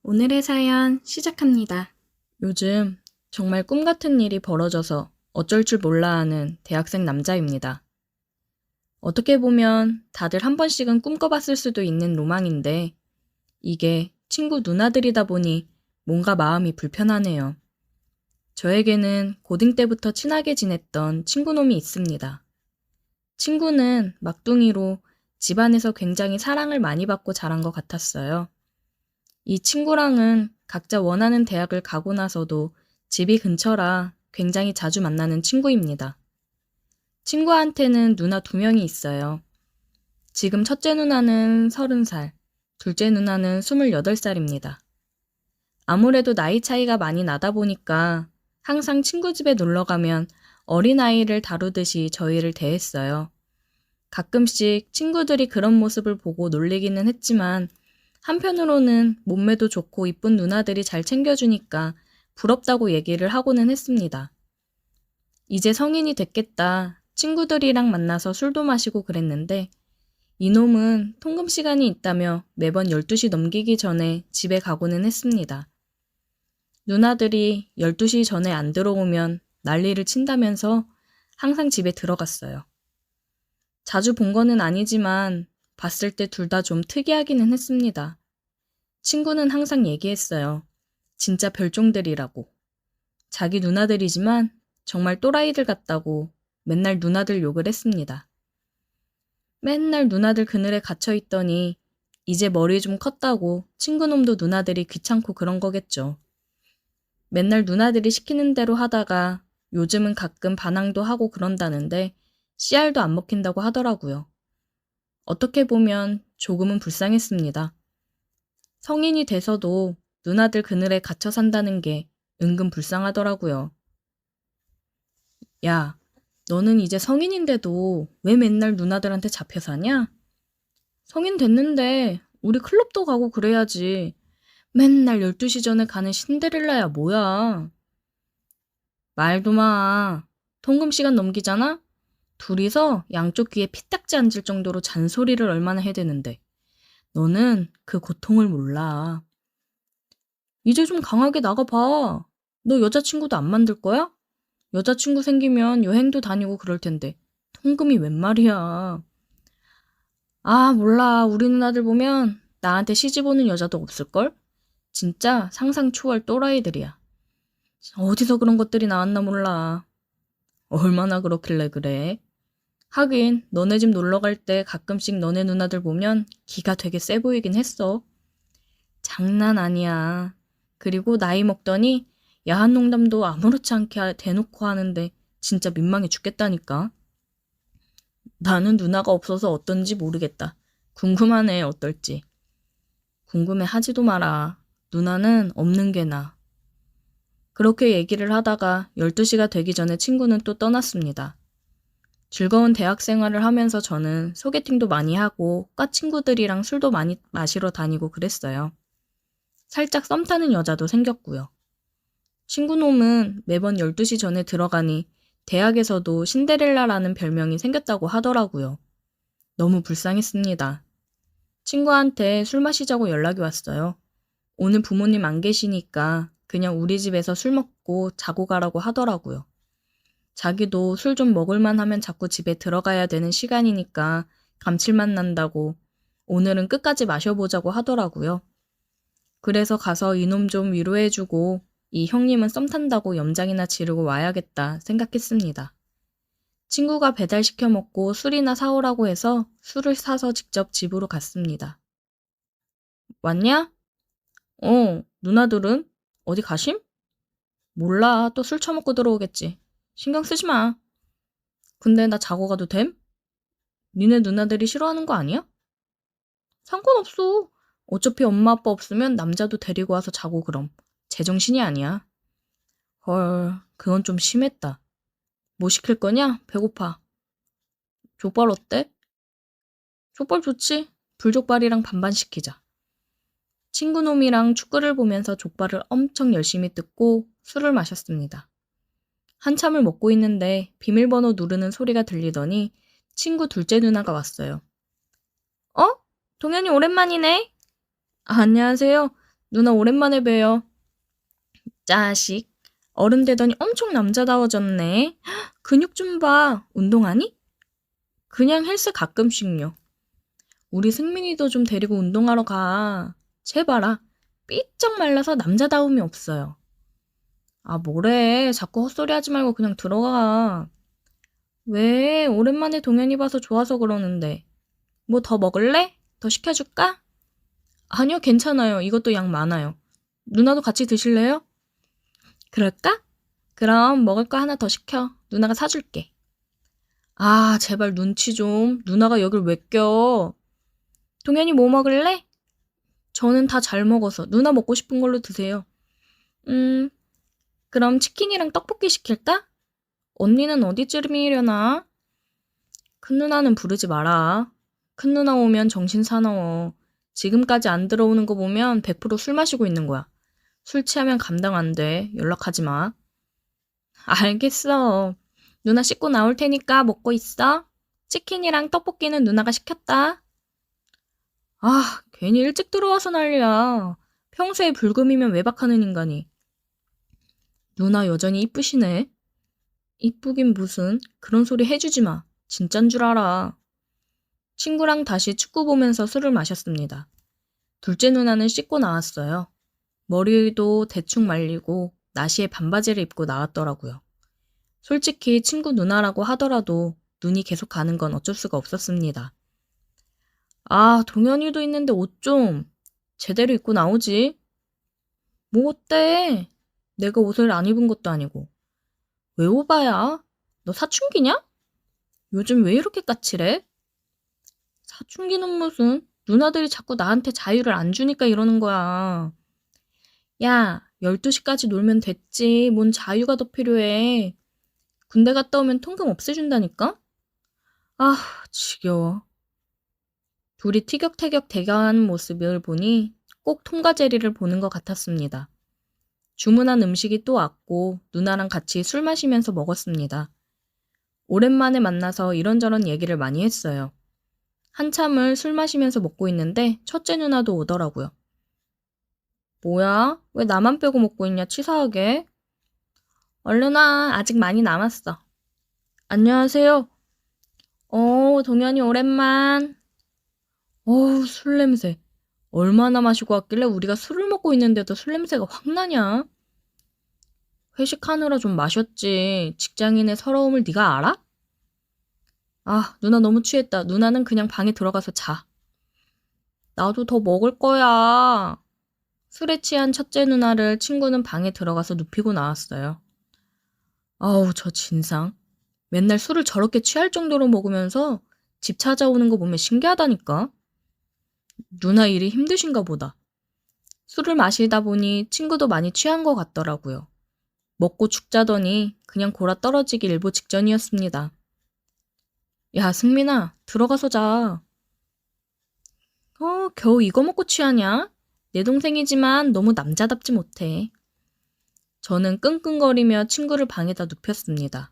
오늘의 사연 시작합니다. 요즘 정말 꿈 같은 일이 벌어져서 어쩔 줄 몰라 하는 대학생 남자입니다. 어떻게 보면 다들 한 번씩은 꿈꿔봤을 수도 있는 로망인데 이게 친구 누나들이다 보니 뭔가 마음이 불편하네요. 저에게는 고딩 때부터 친하게 지냈던 친구놈이 있습니다. 친구는 막둥이로 집안에서 굉장히 사랑을 많이 받고 자란 것 같았어요. 이 친구랑은 각자 원하는 대학을 가고 나서도 집이 근처라 굉장히 자주 만나는 친구입니다. 친구한테는 누나 2명이 있어요. 지금 첫째 누나는 30살, 둘째 누나는 28살입니다. 아무래도 나이 차이가 많이 나다 보니까 항상 친구 집에 놀러 가면 어린아이를 다루듯이 저희를 대했어요. 가끔씩 친구들이 그런 모습을 보고 놀리기는 했지만 한편으로는 몸매도 좋고 이쁜 누나들이 잘 챙겨주니까 부럽다고 얘기를 하고는 했습니다. 이제 성인이 됐겠다. 친구들이랑 만나서 술도 마시고 그랬는데 이놈은 통금 시간이 있다며 매번 12시 넘기기 전에 집에 가고는 했습니다. 누나들이 12시 전에 안 들어오면 난리를 친다면서 항상 집에 들어갔어요. 자주 본 거는 아니지만 봤을 때 둘 다 좀 특이하기는 했습니다. 친구는 항상 얘기했어요. 진짜 별종들이라고. 자기 누나들이지만 정말 또라이들 같다고 맨날 누나들 욕을 했습니다. 맨날 누나들 그늘에 갇혀있더니 이제 머리 좀 컸다고 친구놈도 누나들이 귀찮고 그런 거겠죠. 맨날 누나들이 시키는 대로 하다가 요즘은 가끔 반항도 하고 그런다는데 씨알도 안 먹힌다고 하더라고요. 어떻게 보면 조금은 불쌍했습니다. 성인이 돼서도 누나들 그늘에 갇혀 산다는 게 은근 불쌍하더라고요. 야, 너는 이제 성인인데도 왜 맨날 누나들한테 잡혀 사냐? 성인 됐는데 우리 클럽도 가고 그래야지. 맨날 12시 전에 가는 신데렐라야 뭐야. 말도 마. 통금 시간 넘기잖아? 둘이서 양쪽 귀에 피딱지 앉을 정도로 잔소리를 얼마나 해대는데. 너는 그 고통을 몰라. 이제 좀 강하게 나가봐. 너 여자친구도 안 만들 거야? 여자친구 생기면 여행도 다니고 그럴 텐데. 통금이 웬 말이야. 아, 몰라. 우리 누나들 보면 나한테 시집 오는 여자도 없을걸? 진짜 상상 초월 또라이들이야. 어디서 그런 것들이 나왔나 몰라. 얼마나 그렇길래 그래? 하긴 너네 집 놀러 갈 때 가끔씩 너네 누나들 보면 기가 되게 세 보이긴 했어. 장난 아니야. 그리고 나이 먹더니 야한 농담도 아무렇지 않게 대놓고 하는데 진짜 민망해 죽겠다니까. 나는 누나가 없어서 어떤지 모르겠다. 궁금하네, 어떨지. 궁금해 하지도 마라. 누나는 없는 게 나아. 그렇게 얘기를 하다가 12시가 되기 전에 친구는 또 떠났습니다. 즐거운 대학 생활을 하면서 저는 소개팅도 많이 하고 과 친구들이랑 술도 많이 마시러 다니고 그랬어요. 살짝 썸 타는 여자도 생겼고요. 친구놈은 매번 12시 전에 들어가니 대학에서도 신데렐라라는 별명이 생겼다고 하더라고요. 너무 불쌍했습니다. 친구한테 술 마시자고 연락이 왔어요. 오늘 부모님 안 계시니까 그냥 우리 집에서 술 먹고 자고 가라고 하더라고요. 자기도 술 좀 먹을만 하면 자꾸 집에 들어가야 되는 시간이니까 감칠맛 난다고 오늘은 끝까지 마셔보자고 하더라고요. 그래서 가서 이놈 좀 위로해주고 이 형님은 썸 탄다고 염장이나 지르고 와야겠다 생각했습니다. 친구가 배달시켜 먹고 술이나 사오라고 해서 술을 사서 직접 집으로 갔습니다. 왔냐? 누나들은? 어디 가심? 몰라, 또 술 처먹고 들어오겠지. 신경 쓰지 마. 근데 나 자고 가도 됨? 니네 누나들이 싫어하는 거 아니야? 상관없어. 어차피 엄마 아빠 없으면 남자도 데리고 와서 자고 그럼. 제정신이 아니야. 헐, 그건 좀 심했다. 뭐 시킬 거냐? 배고파. 족발 어때? 족발 좋지. 불족발이랑 반반 시키자. 친구놈이랑 축구를 보면서 족발을 엄청 열심히 뜯고 술을 마셨습니다. 한참을 먹고 있는데 비밀번호 누르는 소리가 들리더니 친구 둘째 누나가 왔어요. 어? 동현이 오랜만이네. 아, 안녕하세요. 누나 오랜만에 봬요. 자식, 어른 되더니 엄청 남자다워졌네. 헉, 근육 좀 봐. 운동하니? 그냥 헬스 가끔씩요. 우리 승민이도 좀 데리고 운동하러 가. 제발아. 삐쩍 말라서 남자다움이 없어요. 아, 뭐래. 자꾸 헛소리 하지 말고 그냥 들어가. 왜? 오랜만에 동현이 봐서 좋아서 그러는데. 뭐 더 먹을래? 더 시켜줄까? 아니요, 괜찮아요. 이것도 양 많아요. 누나도 같이 드실래요? 그럴까? 그럼 먹을 거 하나 더 시켜. 누나가 사줄게. 아, 제발 눈치 좀. 누나가 여길 왜 껴? 동현이 뭐 먹을래? 저는 다 잘 먹어서 누나 먹고 싶은 걸로 드세요. 음, 그럼 치킨이랑 떡볶이 시킬까? 언니는 어디쯤이려나? 큰 누나는 부르지 마라. 큰 누나 오면 정신 사나워. 지금까지 안 들어오는 거 보면 100%술 마시고 있는 거야. 술 취하면 감당 안 돼. 연락하지 마. 알겠어. 누나 씻고 나올 테니까 먹고 있어. 치킨이랑 떡볶이는 누나가 시켰다. 아, 괜히 일찍 들어와서 난리야. 평소에 불금이면 외박하는 인간이. 누나 여전히 이쁘시네. 이쁘긴 무슨. 그런 소리 해주지 마. 진짠 줄 알아. 친구랑 다시 축구 보면서 술을 마셨습니다. 둘째 누나는 씻고 나왔어요. 머리도 대충 말리고 나시에 반바지를 입고 나왔더라고요. 솔직히 친구 누나라고 하더라도 눈이 계속 가는 건 어쩔 수가 없었습니다. 아, 동현이도 있는데 옷 좀 제대로 입고 나오지. 뭐 어때? 내가 옷을 안 입은 것도 아니고. 왜 오바야? 너 사춘기냐? 요즘 왜 이렇게 까칠해? 사춘기는 무슨? 누나들이 자꾸 나한테 자유를 안 주니까 이러는 거야. 야, 12시까지 놀면 됐지. 뭔 자유가 더 필요해. 군대 갔다 오면 통금 없애준다니까? 아, 지겨워. 둘이 티격태격 대화하는 모습을 보니 꼭 통과제리를 보는 것 같았습니다. 주문한 음식이 또 왔고 누나랑 같이 술 마시면서 먹었습니다. 오랜만에 만나서 이런저런 얘기를 많이 했어요. 한참을 술 마시면서 먹고 있는데 첫째 누나도 오더라고요. 뭐야? 왜 나만 빼고 먹고 있냐, 치사하게? 얼른 와, 아직 많이 남았어. 안녕하세요. 동현이 오랜만. 어우, 술 냄새. 얼마나 마시고 왔길래 우리가 술을 먹고 있는데도 술 냄새가 확 나냐? 회식하느라 좀 마셨지. 직장인의 서러움을 네가 알아? 아, 누나 너무 취했다. 누나는 그냥 방에 들어가서 자. 나도 더 먹을 거야. 술에 취한 첫째 누나를 친구는 방에 들어가서 눕히고 나왔어요. 아우, 저 진상. 맨날 술을 저렇게 취할 정도로 먹으면서 집 찾아오는 거 보면 신기하다니까. 누나 일이 힘드신가 보다. 술을 마시다 보니 친구도 많이 취한 것 같더라고요. 먹고 죽자더니 그냥 골아 떨어지기 일보 직전이었습니다. 야, 승민아, 들어가서 자. 겨우 이거 먹고 취하냐? 내 동생이지만 너무 남자답지 못해. 저는 끙끙거리며 친구를 방에다 눕혔습니다.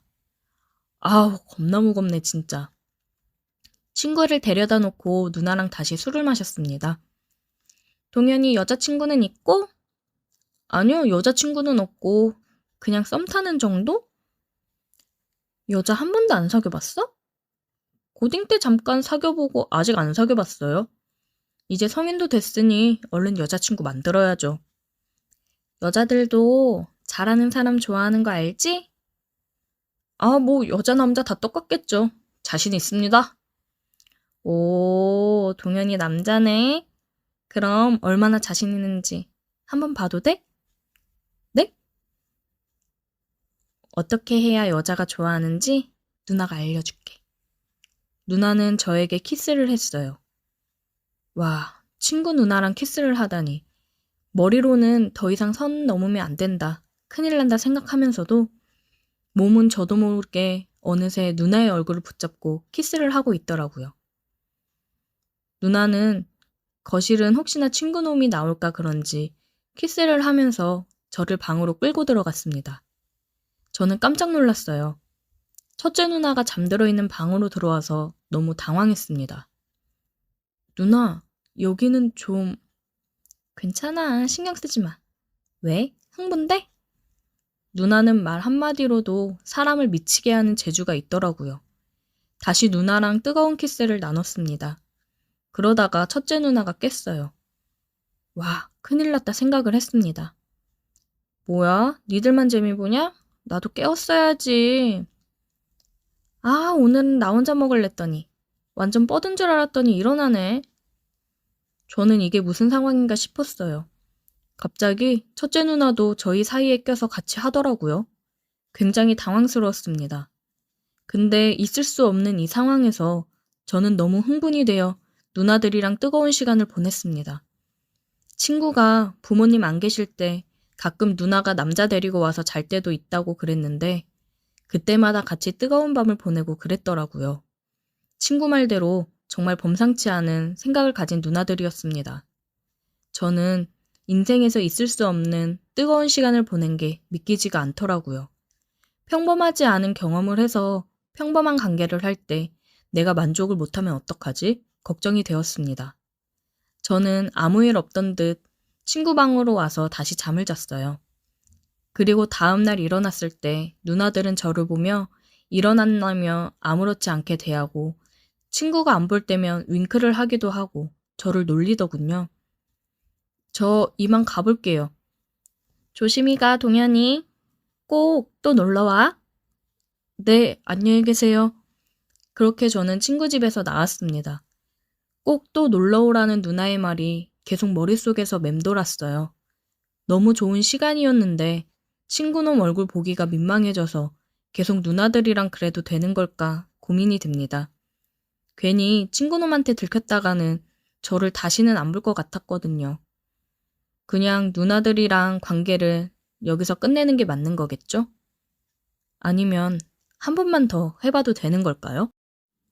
아우, 겁나 무겁네, 진짜. 친구를 데려다 놓고 누나랑 다시 술을 마셨습니다. 동현이 여자친구는 있고? 아니요, 여자친구는 없고 그냥 썸 타는 정도? 여자 한 번도 안 사귀어봤어? 고딩 때 잠깐 사귀어보고 아직 안 사귀어봤어요. 이제 성인도 됐으니 얼른 여자친구 만들어야죠. 여자들도 잘하는 사람 좋아하는 거 알지? 아, 뭐 여자 남자 다 똑같겠죠. 자신 있습니다. 오, 동현이 남자네. 그럼 얼마나 자신 있는지 한번 봐도 돼? 네? 어떻게 해야 여자가 좋아하는지 누나가 알려줄게. 누나는 저에게 키스를 했어요. 와, 친구 누나랑 키스를 하다니. 머리로는 더 이상 선 넘으면 안 된다. 큰일 난다 생각하면서도 몸은 저도 모르게 어느새 누나의 얼굴을 붙잡고 키스를 하고 있더라고요. 누나는 거실은 혹시나 친구 놈이 나올까 그런지 키스를 하면서 저를 방으로 끌고 들어갔습니다. 저는 깜짝 놀랐어요. 첫째 누나가 잠들어 있는 방으로 들어와서 너무 당황했습니다. 누나, 여기는 좀... 괜찮아, 신경 쓰지 마. 왜? 흥분돼? 누나는 말 한마디로도 사람을 미치게 하는 재주가 있더라고요. 다시 누나랑 뜨거운 키스를 나눴습니다. 그러다가 첫째 누나가 깼어요. 와, 큰일 났다 생각을 했습니다. 뭐야? 니들만 재미 보냐? 나도 깨웠어야지. 아, 오늘은 나 혼자 먹을랬더니 완전 뻗은 줄 알았더니 일어나네. 저는 이게 무슨 상황인가 싶었어요. 갑자기 첫째 누나도 저희 사이에 껴서 같이 하더라고요. 굉장히 당황스러웠습니다. 근데 있을 수 없는 이 상황에서 저는 너무 흥분이 되어 누나들이랑 뜨거운 시간을 보냈습니다. 친구가 부모님 안 계실 때 가끔 누나가 남자 데리고 와서 잘 때도 있다고 그랬는데 그때마다 같이 뜨거운 밤을 보내고 그랬더라고요. 친구 말대로 정말 범상치 않은 생각을 가진 누나들이었습니다. 저는 인생에서 있을 수 없는 뜨거운 시간을 보낸 게 믿기지가 않더라고요. 평범하지 않은 경험을 해서 평범한 관계를 할 때 내가 만족을 못하면 어떡하지? 걱정이 되었습니다. 저는 아무 일 없던 듯 친구 방으로 와서 다시 잠을 잤어요. 그리고 다음날 일어났을 때 누나들은 저를 보며 일어났나며 아무렇지 않게 대하고 친구가 안 볼 때면 윙크를 하기도 하고 저를 놀리더군요. 저 이만 가볼게요. 조심히 가, 동현이. 꼭 또 놀러와. 네, 안녕히 계세요. 그렇게 저는 친구 집에서 나왔습니다. 꼭 또 놀러오라는 누나의 말이 계속 머릿속에서 맴돌았어요. 너무 좋은 시간이었는데 친구놈 얼굴 보기가 민망해져서 계속 누나들이랑 그래도 되는 걸까 고민이 됩니다. 괜히 친구놈한테 들켰다가는 저를 다시는 안 볼 것 같았거든요. 그냥 누나들이랑 관계를 여기서 끝내는 게 맞는 거겠죠? 아니면 한 번만 더 해봐도 되는 걸까요?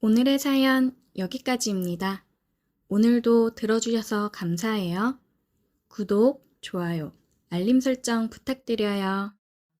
오늘의 사연 여기까지입니다. 오늘도 들어주셔서 감사해요. 구독, 좋아요, 알림 설정 부탁드려요.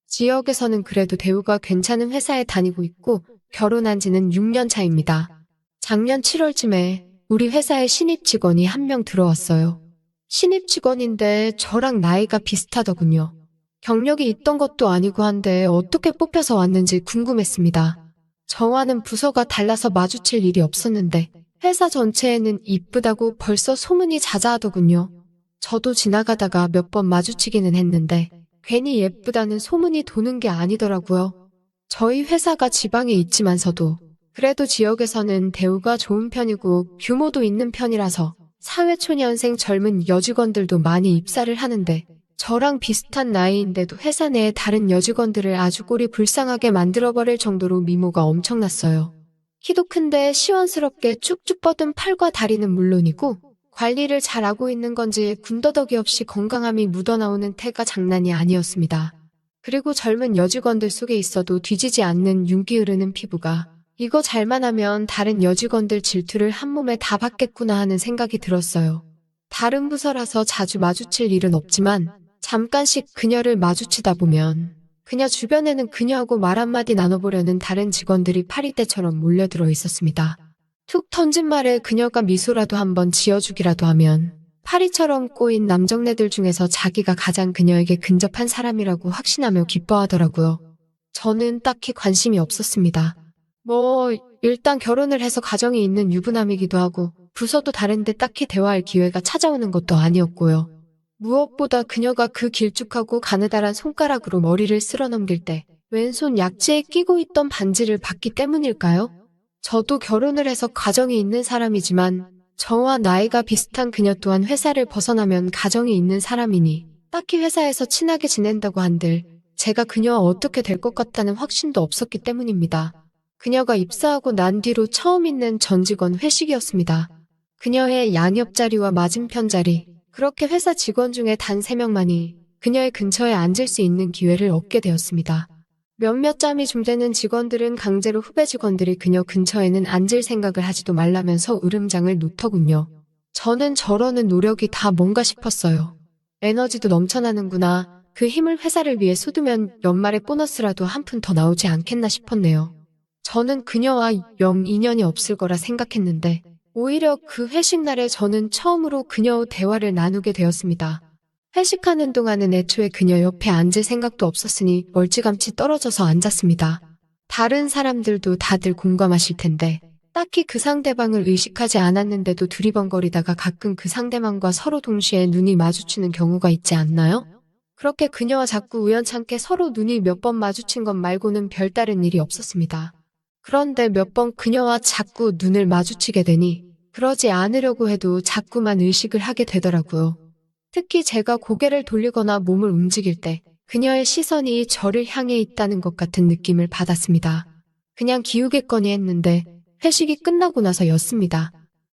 지역에서는 그래도 대우가 괜찮은 회사에 다니고 있고 결혼한 지는 6년 차입니다. 작년 7월쯤에 우리 회사에 신입 직원이 한 명 들어왔어요. 신입 직원인데 저랑 나이가 비슷하더군요. 경력이 있던 것도 아니고 한데 어떻게 뽑혀서 왔는지 궁금했습니다. 저와는 부서가 달라서 마주칠 일이 없었는데 회사 전체에는 이쁘다고 벌써 소문이 자자하더군요. 저도 지나가다가 몇 번 마주치기는 했는데 괜히 예쁘다는 소문이 도는 게 아니더라고요. 저희 회사가 지방에 있지만서도 그래도 지역에서는 대우가 좋은 편이고 규모도 있는 편이라서 사회초년생 젊은 여직원들도 많이 입사를 하는데 저랑 비슷한 나이인데도 회사 내에 다른 여직원들을 아주 꼴이 불쌍하게 만들어버릴 정도로 미모가 엄청났어요. 키도 큰데 시원스럽게 쭉쭉 뻗은 팔과 다리는 물론이고 관리를 잘하고 있는 건지 군더더기 없이 건강함이 묻어나오는 태가 장난이 아니었습니다. 그리고 젊은 여직원들 속에 있어도 뒤지지 않는 윤기 흐르는 피부가 이거 잘만 하면 다른 여직원들 질투를 한 몸에 다 받겠구나 하는 생각이 들었어요. 다른 부서라서 자주 마주칠 일은 없지만 잠깐씩 그녀를 마주치다 보면 그녀 주변에는 그녀하고 말 한마디 나눠보려는 다른 직원들이 파리떼처럼 몰려들어 있었습니다. 툭 던진 말에 그녀가 미소라도 한번 지어주기라도 하면 파리처럼 꼬인 남정네들 중에서 자기가 가장 그녀에게 근접한 사람이라고 확신하며 기뻐하더라고요. 저는 딱히 관심이 없었습니다. 일단 결혼을 해서 가정이 있는 유부남이기도 하고 부서도 다른데 딱히 대화할 기회가 찾아오는 것도 아니었고요. 무엇보다 그녀가 그 길쭉하고 가느다란 손가락으로 머리를 쓸어 넘길 때 왼손 약지에 끼고 있던 반지를 봤기 때문일까요? 저도 결혼을 해서 가정이 있는 사람이지만 저와 나이가 비슷한 그녀 또한 회사를 벗어나면 가정이 있는 사람이니 딱히 회사에서 친하게 지낸다고 한들 제가 그녀와 어떻게 될 것 같다는 확신도 없었기 때문입니다. 그녀가 입사하고 난 뒤로 처음 있는 전 직원 회식이었습니다. 그녀의 양옆 자리와 맞은편 자리, 그렇게 회사 직원 중에 단 3명만이 그녀의 근처에 앉을 수 있는 기회를 얻게 되었습니다. 몇몇 짬이 좀 되는 직원들은 강제로 후배 직원들이 그녀 근처에는 앉을 생각을 하지도 말라면서 으름장을 놓더군요. 저는 저러는 노력이 다 뭔가 싶었어요. 에너지도 넘쳐나는구나. 그 힘을 회사를 위해 쏟으면 연말에 보너스라도 한 푼 더 나오지 않겠나 싶었네요. 저는 그녀와 영 인연이 없을 거라 생각했는데 오히려 그 회식 날에 저는 처음으로 그녀와 대화를 나누게 되었습니다. 회식하는 동안은 애초에 그녀 옆에 앉을 생각도 없었으니 멀찌감치 떨어져서 앉았습니다. 다른 사람들도 다들 공감하실 텐데 딱히 그 상대방을 의식하지 않았는데도 두리번거리다가 가끔 그 상대방과 서로 동시에 눈이 마주치는 경우가 있지 않나요? 그렇게 그녀와 자꾸 우연찮게 서로 눈이 몇 번 마주친 것 말고는 별다른 일이 없었습니다. 그런데 몇 번 그녀와 자꾸 눈을 마주치게 되니 그러지 않으려고 해도 자꾸만 의식을 하게 되더라고요. 특히 제가 고개를 돌리거나 몸을 움직일 때 그녀의 시선이 저를 향해 있다는 것 같은 느낌을 받았습니다. 그냥 기우겠거니 했는데 회식이 끝나고 나서였습니다.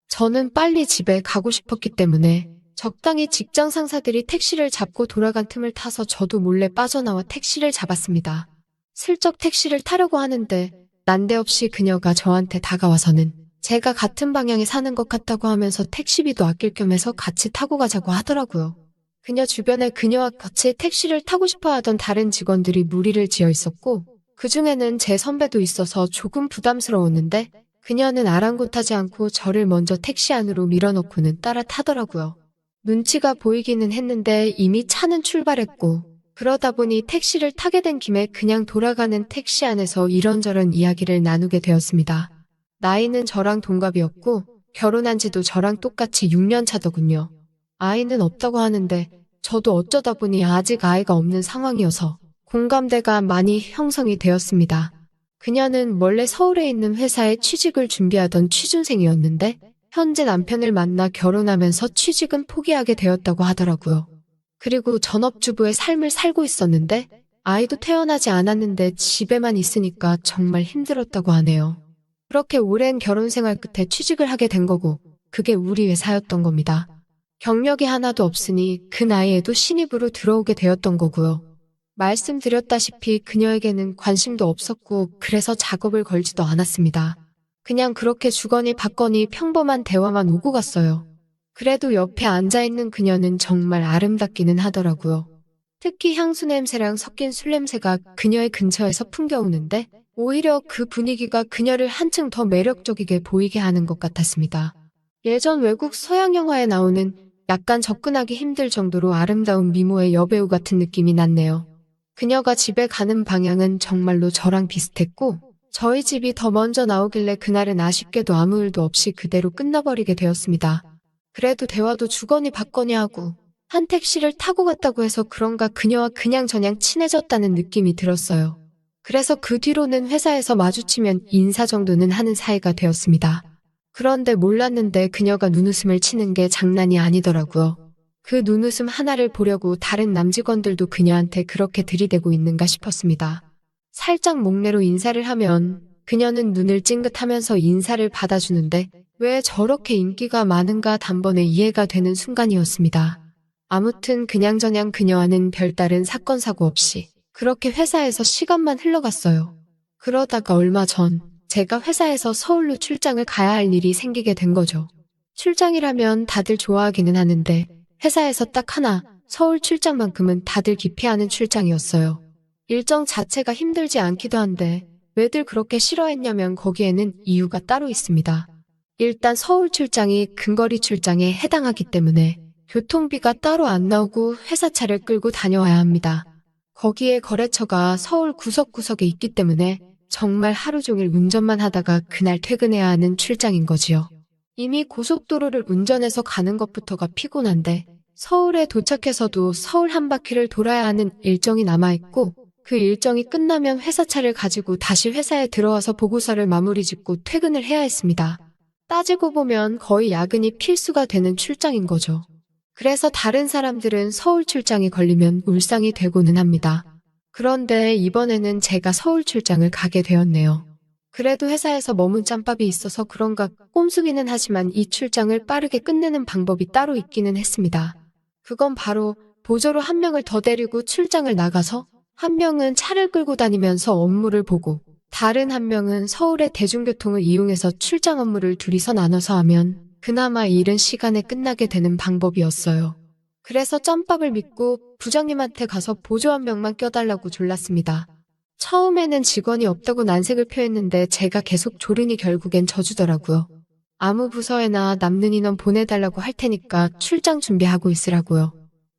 저는 빨리 집에 가고 싶었기 때문에 적당히 직장 상사들이 택시를 잡고 돌아간 틈을 타서 저도 몰래 빠져나와 택시를 잡았습니다. 슬쩍 택시를 타려고 하는데 난데없이 그녀가 저한테 다가와서는 제가 같은 방향에 사는 것 같다고 하면서 택시비도 아낄 겸 해서 같이 타고 가자고 하더라고요. 그녀 주변에 그녀와 같이 택시를 타고 싶어 하던 다른 직원들이 무리를 지어 있었고 그중에는 제 선배도 있어서 조금 부담스러웠는데 그녀는 아랑곳하지 않고 저를 먼저 택시 안으로 밀어넣고는 따라 타더라고요. 눈치가 보이기는 했는데 이미 차는 출발했고 그러다 보니 택시를 타게 된 김에 그냥 돌아가는 택시 안에서 이런저런 이야기를 나누게 되었습니다. 나이는 저랑 동갑이었고 결혼한 지도 저랑 똑같이 6년 차더군요. 아이는 없다고 하는데 저도 어쩌다 보니 아직 아이가 없는 상황이어서 공감대가 많이 형성이 되었습니다. 그녀는 원래 서울에 있는 회사에 취직을 준비하던 취준생이었는데 현재 남편을 만나 결혼하면서 취직은 포기하게 되었다고 하더라고요. 그리고 전업주부의 삶을 살고 있었는데 아이도 태어나지 않았는데 집에만 있으니까 정말 힘들었다고 하네요. 그렇게 오랜 결혼 생활 끝에 취직을 하게 된 거고 그게 우리 회사였던 겁니다. 경력이 하나도 없으니 그 나이에도 신입으로 들어오게 되었던 거고요. 말씀드렸다시피 그녀에게는 관심도 없었고 그래서 작업을 걸지도 않았습니다. 그냥 그렇게 주거니 받거니 평범한 대화만 오고 갔어요. 그래도 옆에 앉아있는 그녀는 정말 아름답기는 하더라고요. 특히 향수 냄새랑 섞인 술 냄새가 그녀의 근처에서 풍겨오는데 오히려 그 분위기가 그녀를 한층 더 매력적이게 보이게 하는 것 같았습니다. 예전 외국 서양 영화에 나오는 약간 접근하기 힘들 정도로 아름다운 미모의 여배우 같은 느낌이 났네요. 그녀가 집에 가는 방향은 정말로 저랑 비슷했고 저희 집이 더 먼저 나오길래 그날은 아쉽게도 아무 일도 없이 그대로 끝나버리게 되었습니다. 그래도 대화도 주거니 받거니 하고 한 택시를 타고 갔다고 해서 그런가 그녀와 그냥저냥 친해졌다는 느낌이 들었어요. 그래서 그 뒤로는 회사에서 마주치면 인사 정도는 하는 사이가 되었습니다. 그런데 몰랐는데 그녀가 눈웃음을 치는 게 장난이 아니더라고요. 그 눈웃음 하나를 보려고 다른 남직원들도 그녀한테 그렇게 들이대고 있는가 싶었습니다. 살짝 목례로 인사를 하면 그녀는 눈을 찡긋하면서 인사를 받아주는데 왜 저렇게 인기가 많은가 단번에 이해가 되는 순간이었습니다. 아무튼 그냥저냥 그녀와는 별다른 사건 사고 없이 그렇게 회사에서 시간만 흘러갔어요. 그러다가 얼마 전 제가 회사에서 서울로 출장을 가야 할 일이 생기게 된 거죠. 출장이라면 다들 좋아하기는 하는데 회사에서 딱 하나 서울 출장만큼은 다들 기피하는 출장이었어요. 일정 자체가 힘들지 않기도 한데 왜들 그렇게 싫어했냐면 거기에는 이유가 따로 있습니다. 일단 서울 출장이 근거리 출장에 해당하기 때문에 교통비가 따로 안 나오고 회사차를 끌고 다녀와야 합니다. 거기에 거래처가 서울 구석구석에 있기 때문에 정말 하루 종일 운전만 하다가 그날 퇴근해야 하는 출장인 거지요. 이미 고속도로를 운전해서 가는 것부터가 피곤한데 서울에 도착해서도 서울 한 바퀴를 돌아야 하는 일정이 남아있고 그 일정이 끝나면 회사차를 가지고 다시 회사에 들어와서 보고서를 마무리 짓고 퇴근을 해야 했습니다. 따지고 보면 거의 야근이 필수가 되는 출장인 거죠. 그래서 다른 사람들은 서울 출장이 걸리면 울상이 되고는 합니다. 그런데 이번에는 제가 서울 출장을 가게 되었네요. 그래도 회사에서 머문 짬밥이 있어서 그런가 꼼수기는 하지만 이 출장을 빠르게 끝내는 방법이 따로 있기는 했습니다. 그건 바로 보조로 한 명을 더 데리고 출장을 나가서 한 명은 차를 끌고 다니면서 업무를 보고 다른 한 명은 서울의 대중교통을 이용해서 출장 업무를 둘이서 나눠서 하면 그나마 일은 시간에 끝나게 되는 방법이었어요. 그래서 짬밥을 믿고 부장님한테 가서 보조 한 명만 껴달라고 졸랐습니다. 처음에는 직원이 없다고 난색을 표했는데 제가 계속 조르니 결국엔 져주더라고요. 아무 부서에나 남는 인원 보내달라고 할 테니까 출장 준비하고 있으라고요.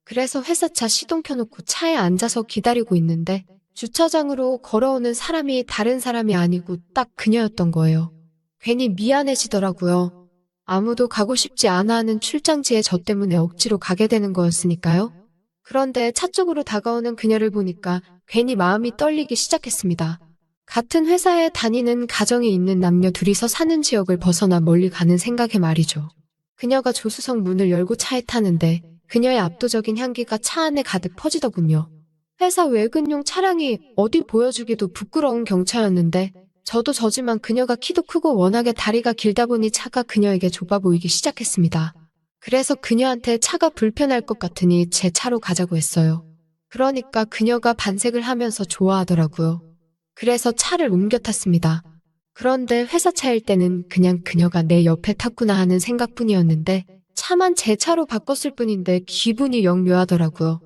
그래서 회사차 시동 켜놓고 차에 앉아서 기다리고 있는데 주차장으로 걸어오는 사람이 다른 사람이 아니고 딱 그녀였던 거예요. 괜히 미안해지더라고요. 아무도 가고 싶지 않아 하는 출장지에 저 때문에 억지로 가게 되는 거였으니까요. 그런데 차 쪽으로 다가오는 그녀를 보니까 괜히 마음이 떨리기 시작했습니다. 같은 회사에 다니는 가정이 있는 남녀 둘이서 사는 지역을 벗어나 멀리 가는 생각에 말이죠. 그녀가 조수석 문을 열고 차에 타는데 그녀의 압도적인 향기가 차 안에 가득 퍼지더군요. 회사 외근용 차량이 어디 보여주기도 부끄러운 경차였는데 저도 저지만 그녀가 키도 크고 워낙에 다리가 길다 보니 차가 그녀에게 좁아 보이기 시작했습니다. 그래서 그녀한테 차가 불편할 것 같으니 제 차로 가자고 했어요. 그러니까 그녀가 반색을 하면서 좋아하더라고요. 그래서 차를 옮겨 탔습니다. 그런데 회사 차일 때는 그냥 그녀가 내 옆에 탔구나 하는 생각뿐이었는데 차만 제 차로 바꿨을 뿐인데 기분이 영 묘하더라고요.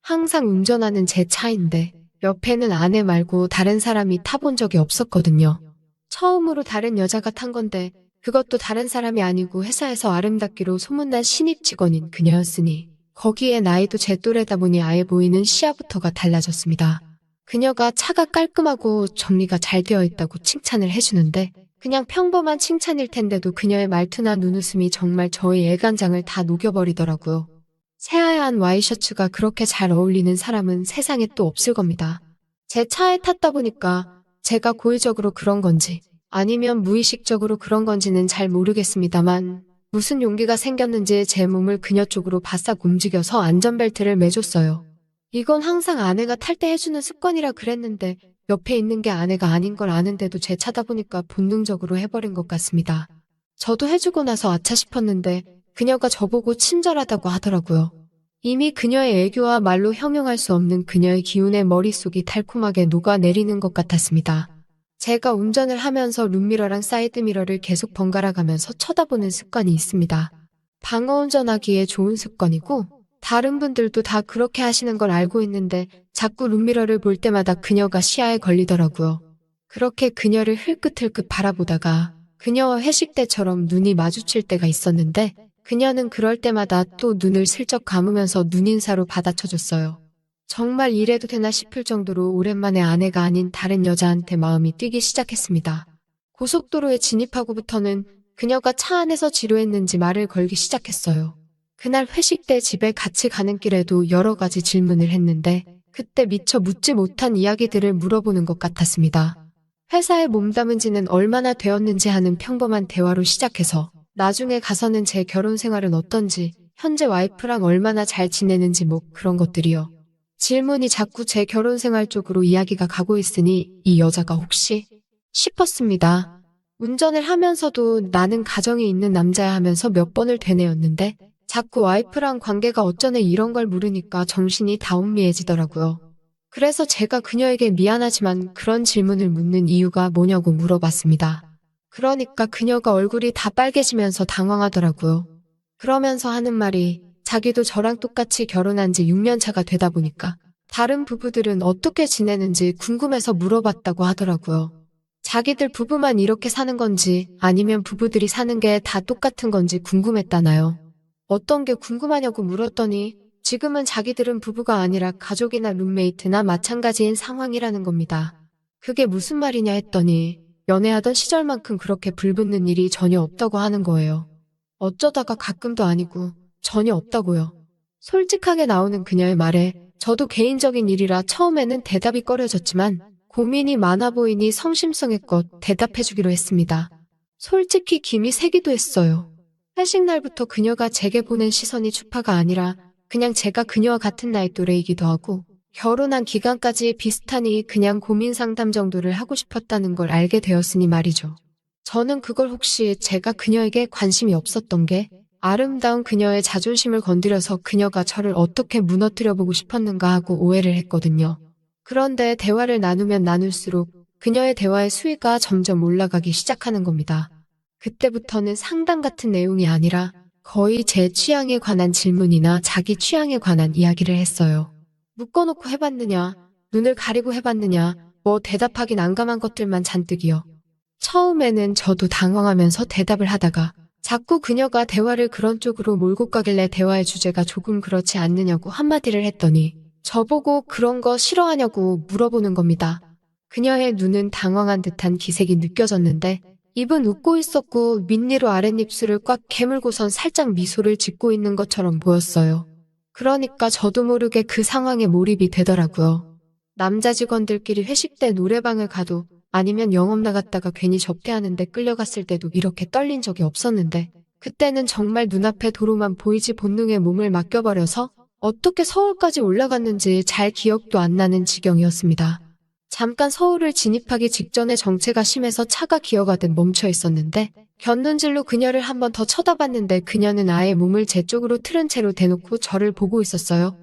항상 운전하는 제 차인데 옆에는 아내 말고 다른 사람이 타본 적이 없었거든요. 처음으로 다른 여자가 탄 건데 그것도 다른 사람이 아니고 회사에서 아름답기로 소문난 신입 직원인 그녀였으니 거기에 나이도 제 또래다 보니 아예 보이는 시야부터가 달라졌습니다. 그녀가 차가 깔끔하고 정리가 잘 되어 있다고 칭찬을 해주는데 그냥 평범한 칭찬일 텐데도 그녀의 말투나 눈웃음이 정말 저의 애간장을 다 녹여버리더라고요. 새하얀 와이셔츠가 그렇게 잘 어울리는 사람은 세상에 또 없을 겁니다. 제 차에 탔다 보니까 제가 고의적으로 그런 건지 아니면 무의식적으로 그런 건지는 잘 모르겠습니다만 무슨 용기가 생겼는지 제 몸을 그녀 쪽으로 바싹 움직여서 안전벨트를 매줬어요. 이건 항상 아내가 탈 때 해주는 습관이라 그랬는데 옆에 있는 게 아내가 아닌 걸 아는데도 제 차다 보니까 본능적으로 해버린 것 같습니다. 저도 해주고 나서 아차 싶었는데 그녀가 저보고 친절하다고 하더라고요. 이미 그녀의 애교와 말로 형용할 수 없는 그녀의 기운에 머릿속이 달콤하게 녹아내리는 것 같았습니다. 제가 운전을 하면서 룸미러랑 사이드미러를 계속 번갈아 가면서 쳐다보는 습관이 있습니다. 방어운전하기에 좋은 습관이고 다른 분들도 다 그렇게 하시는 걸 알고 있는데 자꾸 룸미러를 볼 때마다 그녀가 시야에 걸리더라고요. 그렇게 그녀를 흘끗흘끗 바라보다가 그녀와 회식 때처럼 눈이 마주칠 때가 있었는데 그녀는 그럴 때마다 또 눈을 슬쩍 감으면서 눈인사로 받아쳐줬어요. 정말 이래도 되나 싶을 정도로 오랜만에 아내가 아닌 다른 여자한테 마음이 뛰기 시작했습니다. 고속도로에 진입하고부터는 그녀가 차 안에서 지루했는지 말을 걸기 시작했어요. 그날 회식 때 집에 같이 가는 길에도 여러 가지 질문을 했는데 그때 미처 묻지 못한 이야기들을 물어보는 것 같았습니다. 회사에 몸담은 지는 얼마나 되었는지 하는 평범한 대화로 시작해서 나중에 가서는 제 결혼 생활은 어떤지, 현재 와이프랑 얼마나 잘 지내는지 뭐 그런 것들이요. 질문이 자꾸 제 결혼 생활 쪽으로 이야기가 가고 있으니 이 여자가 혹시 싶었습니다. 운전을 하면서도 나는 가정이 있는 남자야 하면서 몇 번을 되뇌었는데 자꾸 와이프랑 관계가 어쩌네 이런 걸 물으니까 정신이 다운미해지더라고요. 그래서 제가 그녀에게 미안하지만 그런 질문을 묻는 이유가 뭐냐고 물어봤습니다. 그러니까 그녀가 얼굴이 다 빨개지면서 당황하더라고요. 그러면서 하는 말이 자기도 저랑 똑같이 결혼한 지 6년 차가 되다 보니까 다른 부부들은 어떻게 지내는지 궁금해서 물어봤다고 하더라고요. 자기들 부부만 이렇게 사는 건지 아니면 부부들이 사는 게 다 똑같은 건지 궁금했다나요. 어떤 게 궁금하냐고 물었더니 지금은 자기들은 부부가 아니라 가족이나 룸메이트나 마찬가지인 상황이라는 겁니다. 그게 무슨 말이냐 했더니 연애하던 시절만큼 그렇게 불붙는 일이 전혀 없다고 하는 거예요. 어쩌다가 가끔도 아니고 전혀 없다고요. 솔직하게 나오는 그녀의 말에 저도 개인적인 일이라 처음에는 대답이 꺼려졌지만 고민이 많아 보이니 성심성의껏 대답해주기로 했습니다. 솔직히 김이 새기도 했어요. 회식 날부터 그녀가 제게 보낸 시선이 추파가 아니라 그냥 제가 그녀와 같은 나이 또래이기도 하고 결혼한 기간까지 비슷하니 그냥 고민 상담 정도를 하고 싶었다는 걸 알게 되었으니 말이죠. 저는 그걸 혹시 제가 그녀에게 관심이 없었던 게 아름다운 그녀의 자존심을 건드려서 그녀가 저를 어떻게 무너뜨려 보고 싶었는가 하고 오해를 했거든요. 그런데 대화를 나누면 나눌수록 그녀의 대화의 수위가 점점 올라가기 시작하는 겁니다. 그때부터는 상담 같은 내용이 아니라 거의 제 취향에 관한 질문이나 자기 취향에 관한 이야기를 했어요. 묶어놓고 해봤느냐, 눈을 가리고 해봤느냐, 뭐 대답하기 난감한 것들만 잔뜩이요. 처음에는 저도 당황하면서 대답을 하다가 자꾸 그녀가 대화를 그런 쪽으로 몰고 가길래 대화의 주제가 조금 그렇지 않느냐고 한마디를 했더니 저보고 그런 거 싫어하냐고 물어보는 겁니다. 그녀의 눈은 당황한 듯한 기색이 느껴졌는데 입은 웃고 있었고 밑니로 아랫입술을 꽉 깨물고선 살짝 미소를 짓고 있는 것처럼 보였어요. 그러니까 저도 모르게 그 상황에 몰입이 되더라고요. 남자 직원들끼리 회식 때 노래방을 가도 아니면 영업 나갔다가 괜히 접대하는데 끌려갔을 때도 이렇게 떨린 적이 없었는데 그때는 정말 눈앞에 도로만 보이지 본능에 몸을 맡겨버려서 어떻게 서울까지 올라갔는지 잘 기억도 안 나는 지경이었습니다. 잠깐 서울을 진입하기 직전에 정체가 심해서 차가 기어가듯 멈춰 있었는데 곁눈질로 그녀를 한 번 더 쳐다봤는데 그녀는 아예 몸을 제 쪽으로 틀은 채로 대놓고 저를 보고 있었어요.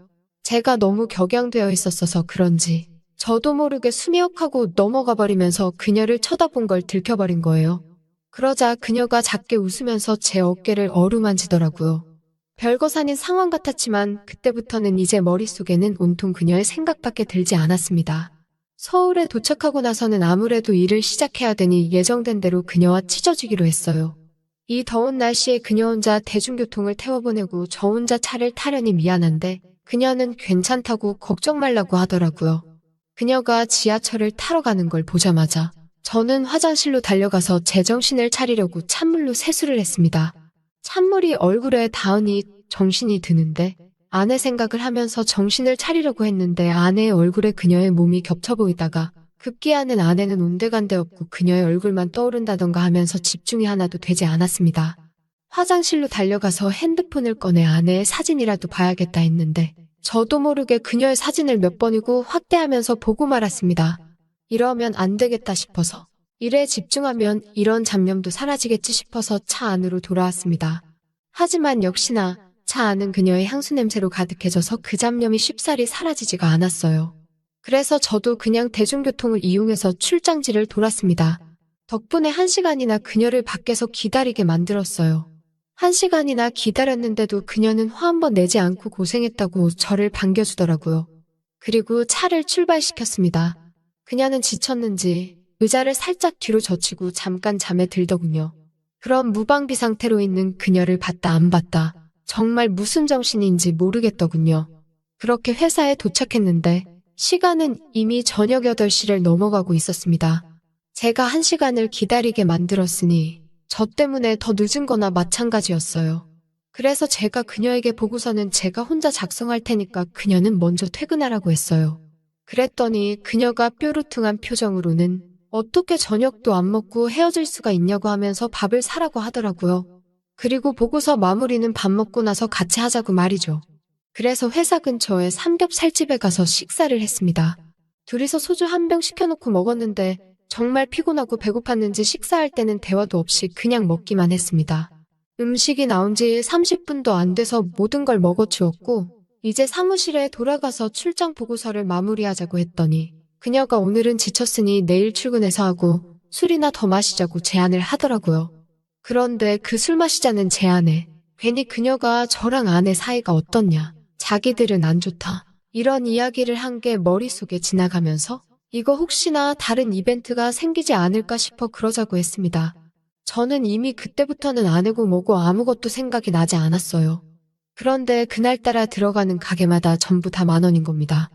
제가 너무 격양되어 있었어서 그런지 저도 모르게 수미역하고 넘어가 버리면서 그녀를 쳐다본 걸 들켜버린 거예요. 그러자 그녀가 작게 웃으면서 제 어깨를 어루만지더라고요. 별것 아닌 상황 같았지만 그때부터는 이제 머릿속에는 온통 그녀의 생각밖에 들지 않았습니다. 서울에 도착하고 나서는 아무래도 일을 시작해야 되니 예정된 대로 그녀와 찢어지기로 했어요. 이 더운 날씨에 그녀 혼자 대중교통을 태워보내고 저 혼자 차를 타려니 미안한데 그녀는 괜찮다고 걱정 말라고 하더라고요. 그녀가 지하철을 타러 가는 걸 보자마자 저는 화장실로 달려가서 제정신을 차리려고 찬물로 세수를 했습니다. 찬물이 얼굴에 닿으니 정신이 드는데 아내 생각을 하면서 정신을 차리려고 했는데 아내의 얼굴에 그녀의 몸이 겹쳐 보이다가 급기야는 아내는 온데간데 없고 그녀의 얼굴만 떠오른다던가 하면서 집중이 하나도 되지 않았습니다. 화장실로 달려가서 핸드폰을 꺼내 아내의 사진이라도 봐야겠다 했는데 저도 모르게 그녀의 사진을 몇 번이고 확대하면서 보고 말았습니다. 이러면 안 되겠다 싶어서 일에 집중하면 이런 잡념도 사라지겠지 싶어서 차 안으로 돌아왔습니다. 하지만 역시나 차 안은 그녀의 향수 냄새로 가득해져서 그 잡념이 쉽사리 사라지지가 않았어요. 그래서 저도 그냥 대중교통을 이용해서 출장지를 돌았습니다. 덕분에 1시간이나 그녀를 밖에서 기다리게 만들었어요. 1시간이나 기다렸는데도 그녀는 화 한 번 내지 않고 고생했다고 저를 반겨주더라고요. 그리고 차를 출발시켰습니다. 그녀는 지쳤는지 의자를 살짝 뒤로 젖히고 잠깐 잠에 들더군요. 그런 무방비 상태로 있는 그녀를 봤다 안 봤다 정말 무슨 정신인지 모르겠더군요. 그렇게 회사에 도착했는데 시간은 이미 저녁 8시를 넘어가고 있었습니다. 제가 1시간을 기다리게 만들었으니 저 때문에 더 늦은 거나 마찬가지였어요. 그래서 제가 그녀에게 보고서는 제가 혼자 작성할 테니까 그녀는 먼저 퇴근하라고 했어요. 그랬더니 그녀가 뾰루퉁한 표정으로는 어떻게 저녁도 안 먹고 헤어질 수가 있냐고 하면서 밥을 사라고 하더라고요. 그리고 보고서 마무리는 밥 먹고 나서 같이 하자고 말이죠. 그래서 회사 근처에 삼겹살집에 가서 식사를 했습니다. 둘이서 소주 한 병 시켜놓고 먹었는데 정말 피곤하고 배고팠는지 식사할 때는 대화도 없이 그냥 먹기만 했습니다. 음식이 나온 지 30분도 안 돼서 모든 걸 먹어치웠고 이제 사무실에 돌아가서 출장 보고서를 마무리하자고 했더니 그녀가 오늘은 지쳤으니 내일 출근해서 하고 술이나 더 마시자고 제안을 하더라고요. 그런데 그 술 마시자는 제안에 괜히 그녀가 저랑 아내 사이가 어떻냐, 자기들은 안 좋다, 이런 이야기를 한 게 머릿속에 지나가면서 이거 혹시나 다른 이벤트가 생기지 않을까 싶어 그러자고 했습니다. 저는 이미 그때부터는 아내고 뭐고 아무것도 생각이 나지 않았어요. 그런데 그날따라 들어가는 가게마다 전부 다 10,000원인 겁니다.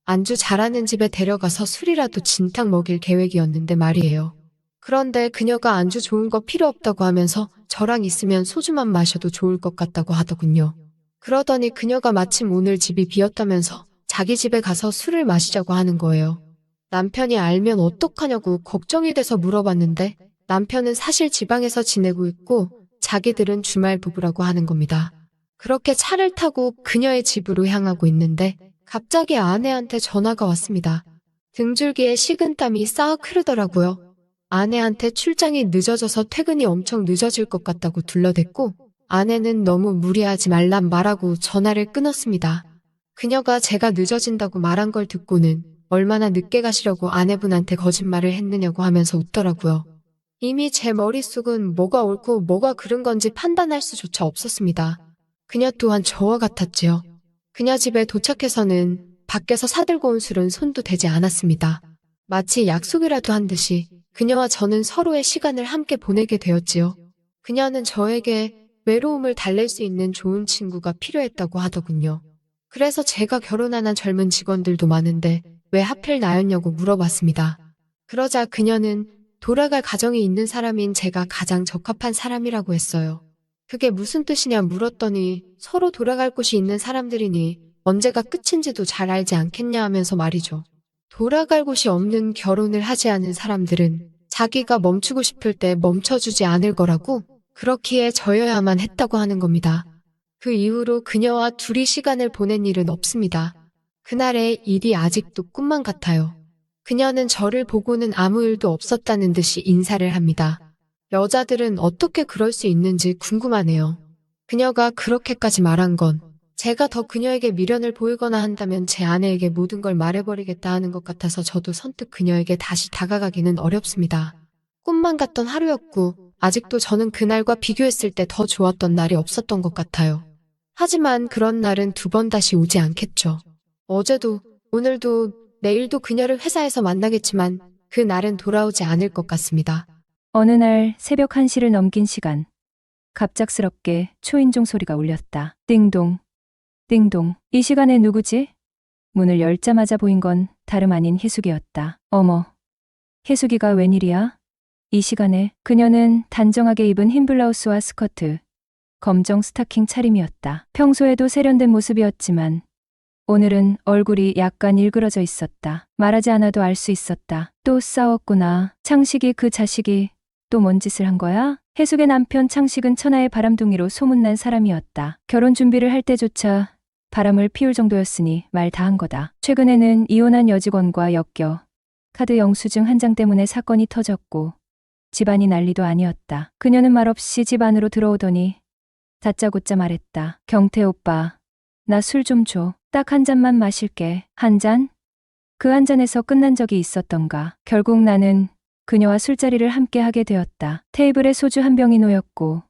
안주 잘하는 집에 데려가서 술이라도 진탕 먹일 계획이었는데 말이에요. 그런데 그녀가 안주 좋은 거 필요 없다고 하면서 저랑 있으면 소주만 마셔도 좋을 것 같다고 하더군요. 그러더니 그녀가 마침 오늘 집이 비었다면서 자기 집에 가서 술을 마시자고 하는 거예요. 남편이 알면 어떡하냐고 걱정이 돼서 물어봤는데 남편은 사실 지방에서 지내고 있고 자기들은 주말 부부라고 하는 겁니다. 그렇게 차를 타고 그녀의 집으로 향하고 있는데 갑자기 아내한테 전화가 왔습니다. 등줄기에 식은땀이 싹 흐르더라고요. 아내한테 출장이 늦어져서 퇴근이 엄청 늦어질 것 같다고 둘러댔고 아내는 너무 무리하지 말란 말하고 전화를 끊었습니다. 그녀가 제가 늦어진다고 말한 걸 듣고는 얼마나 늦게 가시려고 아내분한테 거짓말을 했느냐고 하면서 웃더라고요. 이미 제 머릿속은 뭐가 옳고 뭐가 그른 건지 판단할 수조차 없었습니다. 그녀 또한 저와 같았지요. 그녀 집에 도착해서는 밖에서 사들고 온 술은 손도 대지 않았습니다. 마치 약속이라도 한 듯이 그녀와 저는 서로의 시간을 함께 보내게 되었지요. 그녀는 저에게 외로움을 달랠 수 있는 좋은 친구가 필요했다고 하더군요. 그래서 제가 결혼한 젊은 직원들도 많은데 왜 하필 나였냐고 물어봤습니다. 그러자 그녀는 돌아갈 가정이 있는 사람인 제가 가장 적합한 사람이라고 했어요. 그게 무슨 뜻이냐 물었더니 서로 돌아갈 곳이 있는 사람들이니 언제가 끝인지도 잘 알지 않겠냐 하면서 말이죠. 돌아갈 곳이 없는 결혼을 하지 않은 사람들은 자기가 멈추고 싶을 때 멈춰주지 않을 거라고 그렇기에 저여야만 했다고 하는 겁니다. 그 이후로 그녀와 둘이 시간을 보낸 일은 없습니다. 그날의 일이 아직도 꿈만 같아요. 그녀는 저를 보고는 아무 일도 없었다는 듯이 인사를 합니다. 여자들은 어떻게 그럴 수 있는지 궁금하네요. 그녀가 그렇게까지 말한 건 제가 더 그녀에게 미련을 보이거나 한다면 제 아내에게 모든 걸 말해버리겠다 하는 것 같아서 저도 선뜻 그녀에게 다시 다가가기는 어렵습니다. 꿈만 같던 하루였고 아직도 저는 그날과 비교했을 때 더 좋았던 날이 없었던 것 같아요. 하지만 그런 날은 두 번 다시 오지 않겠죠. 어제도 오늘도 내일도 그녀를 회사에서 만나겠지만 그 날은 돌아오지 않을 것 같습니다. 어느 날 새벽 1시를 넘긴 시간. 갑작스럽게 초인종 소리가 울렸다. 띵동, 띵동. 이 시간에 누구지? 문을 열자마자 보인 건 다름 아닌 희숙이었다. 어머, 희숙이가 웬일이야? 이 시간에 그녀는 단정하게 입은 흰 블라우스와 스커트, 검정 스타킹 차림이었다. 평소에도 세련된 모습이었지만 오늘은 얼굴이 약간 일그러져 있었다. 말하지 않아도 알 수 있었다. 또 싸웠구나. 창식이 그 자식이 또 뭔 짓을 한 거야? 혜숙의 남편 창식은 천하의 바람둥이로 소문난 사람이었다. 결혼 준비를 할 때조차 바람을 피울 정도였으니 말 다 한 거다. 최근에는 이혼한 여직원과 엮여 카드 영수증 한 장 때문에 사건이 터졌고 집안이 난리도 아니었다. 그녀는 말없이 집 안으로 들어오더니 다짜고짜 말했다. 경태 오빠, 나 술 좀 줘. 딱 한 잔만 마실게. 한 잔? 그 한 잔에서 끝난 적이 있었던가. 결국 나는 그녀와 술자리를 함께 하게 되었다. 테이블에 소주 한 병이 놓였고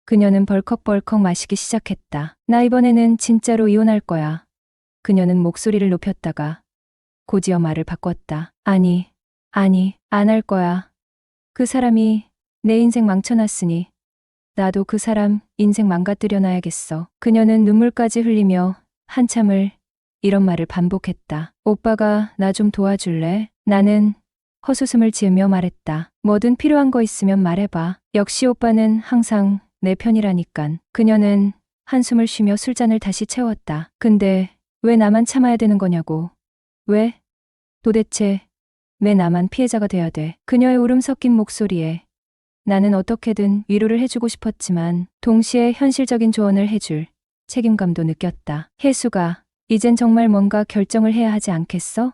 그녀는 벌컥벌컥 마시기 시작했다. 나 이번에는 진짜로 이혼할 거야. 그녀는 목소리를 높였다가 곧이어 말을 바꿨다. 아니, 안 할 거야. 그 사람이 내 인생 망쳐놨으니 나도 그 사람 인생 망가뜨려 놔야겠어. 그녀는 눈물까지 흘리며 한참을 이런 말을 반복했다. 오빠가 나 좀 도와줄래? 나는 헛웃음을 지으며 말했다. 뭐든 필요한 거 있으면 말해봐. 역시 오빠는 항상 내 편이라니깐. 그녀는 한숨을 쉬며 술잔을 다시 채웠다. 근데 왜 나만 참아야 되는 거냐고. 왜? 도대체 왜 나만 피해자가 돼야 돼? 그녀의 울음 섞인 목소리에 나는 어떻게든 위로를 해주고 싶었지만 동시에 현실적인 조언을 해줄 책임감도 느꼈다. 혜수가, 이젠 정말 뭔가 결정을 해야 하지 않겠어?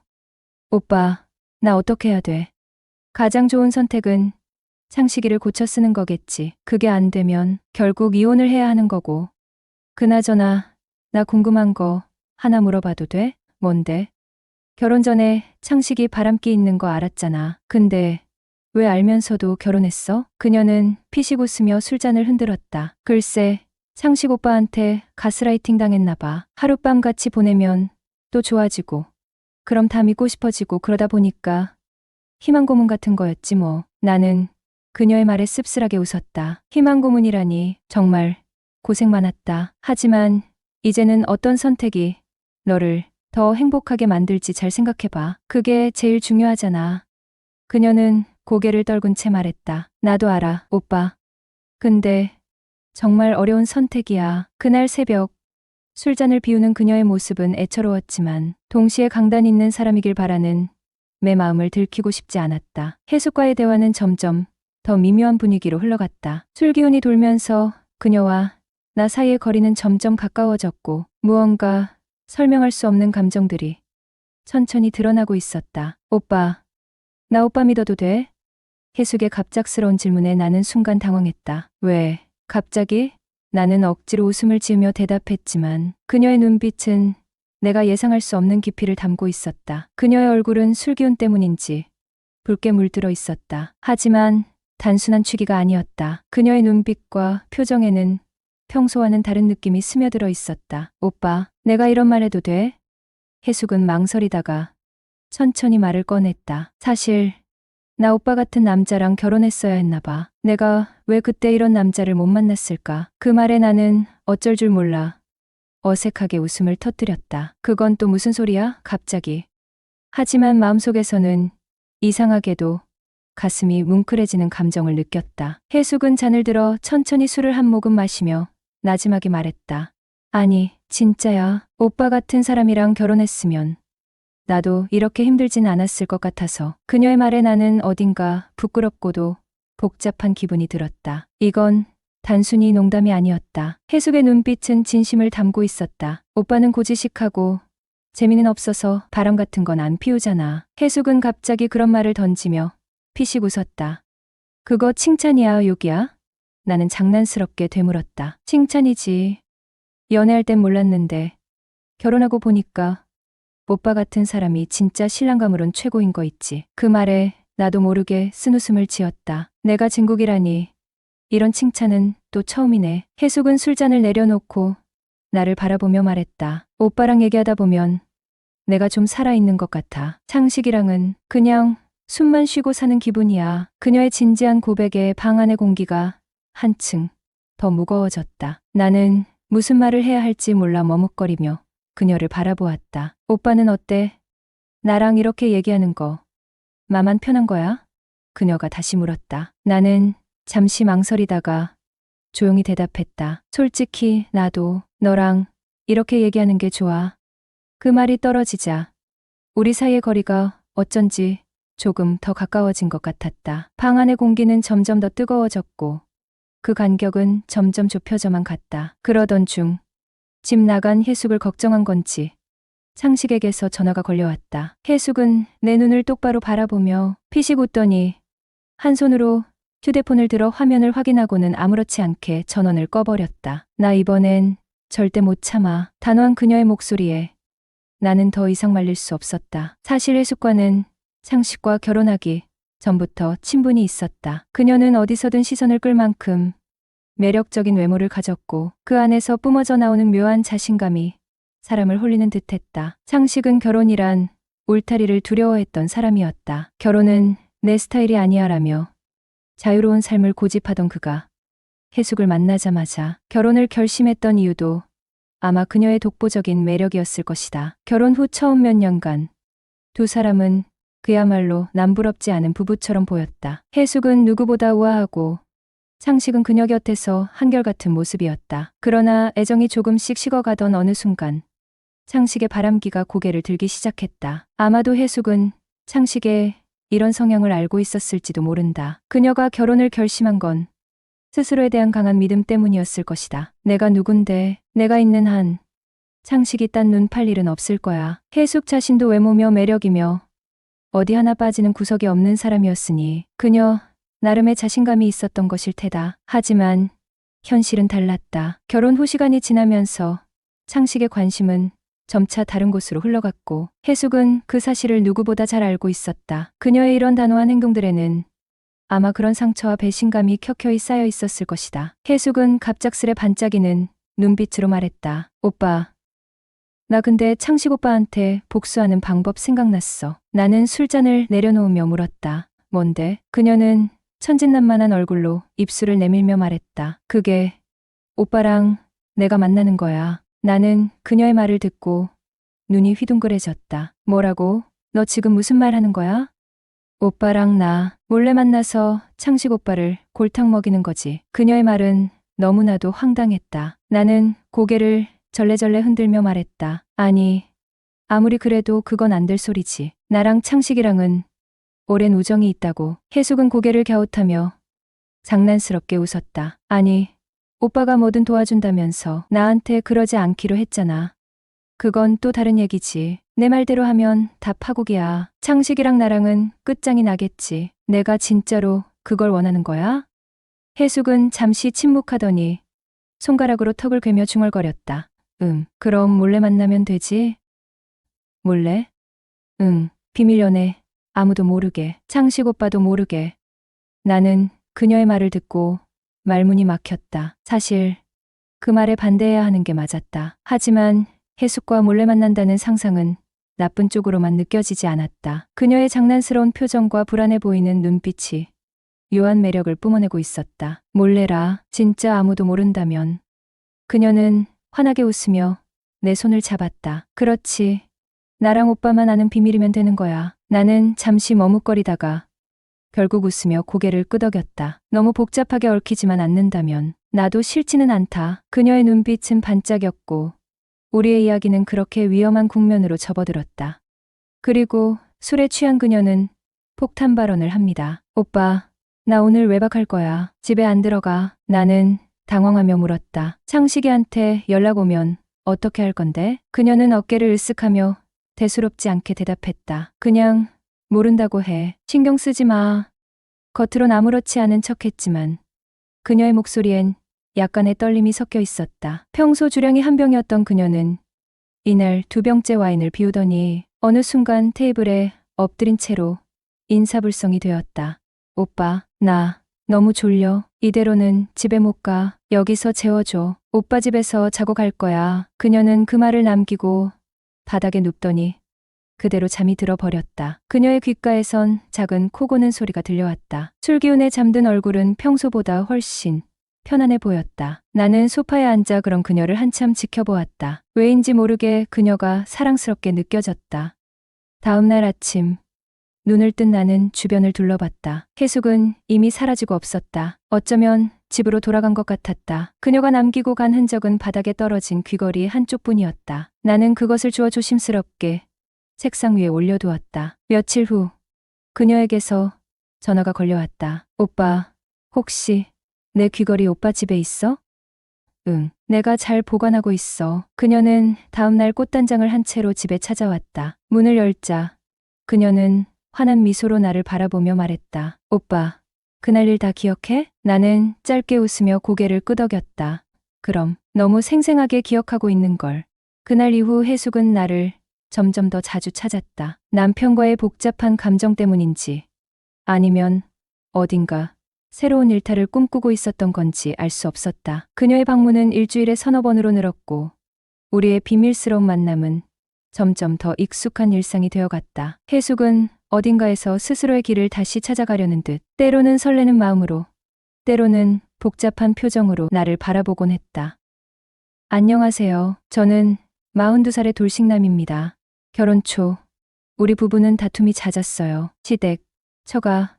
오빠, 나 어떻게 해야 돼? 가장 좋은 선택은 창식이를 고쳐 쓰는 거겠지. 그게 안 되면 결국 이혼을 해야 하는 거고. 그나저나 나 궁금한 거 하나 물어봐도 돼? 뭔데? 결혼 전에 창식이 바람기 있는 거 알았잖아. 근데 왜 알면서도 결혼했어? 그녀는 피식 웃으며 술잔을 흔들었다. 글쎄, 창식 오빠한테 가스라이팅 당했나 봐. 하룻밤 같이 보내면 또 좋아지고 그럼 다 믿고 싶어지고 그러다 보니까 희망 고문 같은 거였지 뭐. 나는 그녀의 말에 씁쓸하게 웃었다. 희망 고문이라니 정말 고생 많았다. 하지만 이제는 어떤 선택이 너를 더 행복하게 만들지 잘 생각해봐. 그게 제일 중요하잖아. 그녀는 고개를 떨군 채 말했다. 나도 알아, 오빠. 근데 정말 어려운 선택이야. 그날 새벽 술잔을 비우는 그녀의 모습은 애처로웠지만 동시에 강단 있는 사람이길 바라는 내 마음을 들키고 싶지 않았다. 혜숙과의 대화는 점점 더 미묘한 분위기로 흘러갔다. 술 기운이 돌면서 그녀와 나 사이의 거리는 점점 가까워졌고 무언가 설명할 수 없는 감정들이 천천히 드러나고 있었다. 오빠, 나 오빠 믿어도 돼? 혜숙의 갑작스러운 질문에 나는 순간 당황했다. 왜? 갑자기? 나는 억지로 웃음을 지으며 대답했지만 그녀의 눈빛은 내가 예상할 수 없는 깊이를 담고 있었다. 그녀의 얼굴은 술기운 때문인지 붉게 물들어 있었다. 하지만 단순한 취기가 아니었다. 그녀의 눈빛과 표정에는 평소와는 다른 느낌이 스며들어 있었다. 오빠, 내가 이런 말 해도 돼? 혜숙은 망설이다가 천천히 말을 꺼냈다. 사실 나 오빠 같은 남자랑 결혼했어야 했나 봐. 내가 왜 그때 이런 남자를 못 만났을까? 그 말에 나는 어쩔 줄 몰라 어색하게 웃음을 터뜨렸다. 그건 또 무슨 소리야? 갑자기. 하지만 마음속에서는 이상하게도 가슴이 뭉클해지는 감정을 느꼈다. 해숙은 잔을 들어 천천히 술을 한 모금 마시며 나지막이 말했다. 아니, 진짜야. 오빠 같은 사람이랑 결혼했으면 나도 이렇게 힘들진 않았을 것 같아서. 그녀의 말에 나는 어딘가 부끄럽고도 복잡한 기분이 들었다. 이건 단순히 농담이 아니었다. 해숙의 눈빛은 진심을 담고 있었다. 오빠는 고지식하고 재미는 없어서 바람 같은 건 안 피우잖아. 해숙은 갑자기 그런 말을 던지며 피식 웃었다. 그거 칭찬이야, 욕이야? 나는 장난스럽게 되물었다. 칭찬이지. 연애할 땐 몰랐는데 결혼하고 보니까 오빠 같은 사람이 진짜 신랑감으론 최고인 거 있지. 그 말에 나도 모르게 쓴웃음을 지었다. 내가 진국이라니. 이런 칭찬은 또 처음이네. 해숙은 술잔을 내려놓고 나를 바라보며 말했다. 오빠랑 얘기하다 보면 내가 좀 살아있는 것 같아. 창식이랑은 그냥 숨만 쉬고 사는 기분이야. 그녀의 진지한 고백에 방 안의 공기가 한층 더 무거워졌다. 나는 무슨 말을 해야 할지 몰라 머뭇거리며 그녀를 바라보았다. 오빠는 어때? 나랑 이렇게 얘기하는 거 마만 편한 거야? 그녀가 다시 물었다. 나는 잠시 망설이다가 조용히 대답했다. 솔직히 나도 너랑 이렇게 얘기하는 게 좋아. 그 말이 떨어지자 우리 사이의 거리가 어쩐지 조금 더 가까워진 것 같았다. 방 안의 공기는 점점 더 뜨거워졌고 그 간격은 점점 좁혀져만 갔다. 그러던 중 집 나간 해숙을 걱정한 건지 창식에게서 전화가 걸려왔다. 해숙은 내 눈을 똑바로 바라보며 피식 웃더니 한 손으로 휴대폰을 들어 화면을 확인하고는 아무렇지 않게 전원을 꺼버렸다. 나 이번엔 절대 못 참아. 단호한 그녀의 목소리에 나는 더 이상 말릴 수 없었다. 사실 해숙과는 창식과 결혼하기 전부터 친분이 있었다. 그녀는 어디서든 시선을 끌 만큼 매력적인 외모를 가졌고 그 안에서 뿜어져 나오는 묘한 자신감이 사람을 홀리는 듯했다. 창식은 결혼이란 울타리를 두려워했던 사람이었다. 결혼은 내 스타일이 아니야라며 자유로운 삶을 고집하던 그가 해숙을 만나자마자 결혼을 결심했던 이유도 아마 그녀의 독보적인 매력이었을 것이다. 결혼 후 처음 몇 년간 두 사람은 그야말로 남부럽지 않은 부부처럼 보였다. 해숙은 누구보다 우아하고 창식은 그녀 곁에서 한결같은 모습이었다. 그러나 애정이 조금씩 식어가던 어느 순간 창식의 바람기가 고개를 들기 시작했다. 아마도 해숙은 창식의 이런 성향을 알고 있었을지도 모른다. 그녀가 결혼을 결심한 건 스스로에 대한 강한 믿음 때문이었을 것이다. 내가 누군데 내가 있는 한 창식이 딴 눈 팔 일은 없을 거야. 해숙 자신도 외모며 매력이며 어디 하나 빠지는 구석이 없는 사람이었으니 그녀 나름의 자신감이 있었던 것일 테다. 하지만 현실은 달랐다. 결혼 후 시간이 지나면서 창식의 관심은 점차 다른 곳으로 흘러갔고 해숙은 그 사실을 누구보다 잘 알고 있었다. 그녀의 이런 단호한 행동들에는 아마 그런 상처와 배신감이 켜켜이 쌓여 있었을 것이다. 해숙은 갑작스레 반짝이는 눈빛으로 말했다. 오빠, 나 근데 창식 오빠한테 복수하는 방법 생각났어. 나는 술잔을 내려놓으며 물었다. 뭔데? 그녀는 천진난만한 얼굴로 입술을 내밀며 말했다. 그게 오빠랑 내가 만나는 거야. 나는 그녀의 말을 듣고 눈이 휘둥그레졌다. 뭐라고? 너 지금 무슨 말 하는 거야? 오빠랑 나 몰래 만나서 창식 오빠를 골탕 먹이는 거지. 그녀의 말은 너무나도 황당했다. 나는 고개를 절레절레 흔들며 말했다. 아니, 아무리 그래도 그건 안 될 소리지. 나랑 창식이랑은 오랜 우정이 있다고. 해숙은 고개를 갸웃하며 장난스럽게 웃었다. 아니, 오빠가 뭐든 도와준다면서 나한테 그러지 않기로 했잖아. 그건 또 다른 얘기지. 내 말대로 하면 다 파국이야. 창식이랑 나랑은 끝장이 나겠지. 내가 진짜로 그걸 원하는 거야? 해숙은 잠시 침묵하더니 손가락으로 턱을 괴며 중얼거렸다. 그럼 몰래 만나면 되지? 몰래? 비밀 연애. 아무도 모르게, 창식 오빠도 모르게. 나는 그녀의 말을 듣고 말문이 막혔다. 사실 그 말에 반대해야 하는 게 맞았다. 하지만 해숙과 몰래 만난다는 상상은 나쁜 쪽으로만 느껴지지 않았다. 그녀의 장난스러운 표정과 불안해 보이는 눈빛이 묘한 매력을 뿜어내고 있었다. 몰래라, 진짜 아무도 모른다면. 그녀는 환하게 웃으며 내 손을 잡았다. 그렇지. 나랑 오빠만 아는 비밀이면 되는 거야. 나는 잠시 머뭇거리다가 결국 웃으며 고개를 끄덕였다. 너무 복잡하게 얽히지만 않는다면 나도 싫지는 않다. 그녀의 눈빛은 반짝였고 우리의 이야기는 그렇게 위험한 국면으로 접어들었다. 그리고 술에 취한 그녀는 폭탄 발언을 합니다. 오빠, 나 오늘 외박할 거야. 집에 안 들어가. 나는 당황하며 물었다. 창식이한테 연락 오면 어떻게 할 건데? 그녀는 어깨를 으쓱하며 대수롭지 않게 대답했다. 그냥 모른다고 해. 신경 쓰지 마. 겉으론 아무렇지 않은 척했지만 그녀의 목소리엔 약간의 떨림이 섞여 있었다. 평소 주량이 한 병이었던 그녀는 이날 2병째 와인을 비우더니 어느 순간 테이블에 엎드린 채로 인사불성이 되었다. 오빠, 나 너무 졸려. 이대로는 집에 못 가. 여기서 재워줘. 오빠 집에서 자고 갈 거야. 그녀는 그 말을 남기고 바닥에 눕더니 그대로 잠이 들어버렸다. 그녀의 귓가에선 작은 코 고는 소리가 들려왔다. 술 기운에 잠든 얼굴은 평소보다 훨씬 편안해 보였다. 나는 소파에 앉아 그런 그녀를 한참 지켜보았다. 왜인지 모르게 그녀가 사랑스럽게 느껴졌다. 다음 날 아침 눈을 뜬 나는 주변을 둘러봤다. 혜숙은 이미 사라지고 없었다. 어쩌면 집으로 돌아간 것 같았다. 그녀가 남기고 간 흔적은 바닥에 떨어진 귀걸이 한쪽뿐이었다. 나는 그것을 주워 조심스럽게 책상 위에 올려두었다. 며칠 후 그녀에게서 전화가 걸려왔다. 오빠, 혹시 내 귀걸이 오빠 집에 있어? 응, 내가 잘 보관하고 있어. 그녀는 다음날 꽃단장을 한 채로 집에 찾아왔다. 문을 열자 그녀는 환한 미소로 나를 바라보며 말했다. 오빠, 그날 일 다 기억해? 나는 짧게 웃으며 고개를 끄덕였다. 그럼, 너무 생생하게 기억하고 있는 걸. 그날 이후 혜숙은 나를 점점 더 자주 찾았다. 남편과의 복잡한 감정 때문인지 아니면 어딘가 새로운 일탈을 꿈꾸고 있었던 건지 알 수 없었다. 그녀의 방문은 일주일에 서너 번으로 늘었고 우리의 비밀스러운 만남은 점점 더 익숙한 일상이 되어갔다. 혜숙은 어딘가에서 스스로의 길을 다시 찾아가려는 듯 때로는 설레는 마음으로 때로는 복잡한 표정으로 나를 바라보곤 했다. 안녕하세요. 저는 42살의 돌싱남입니다. 결혼 초 우리 부부는 다툼이 잦았어요. 시댁, 처가,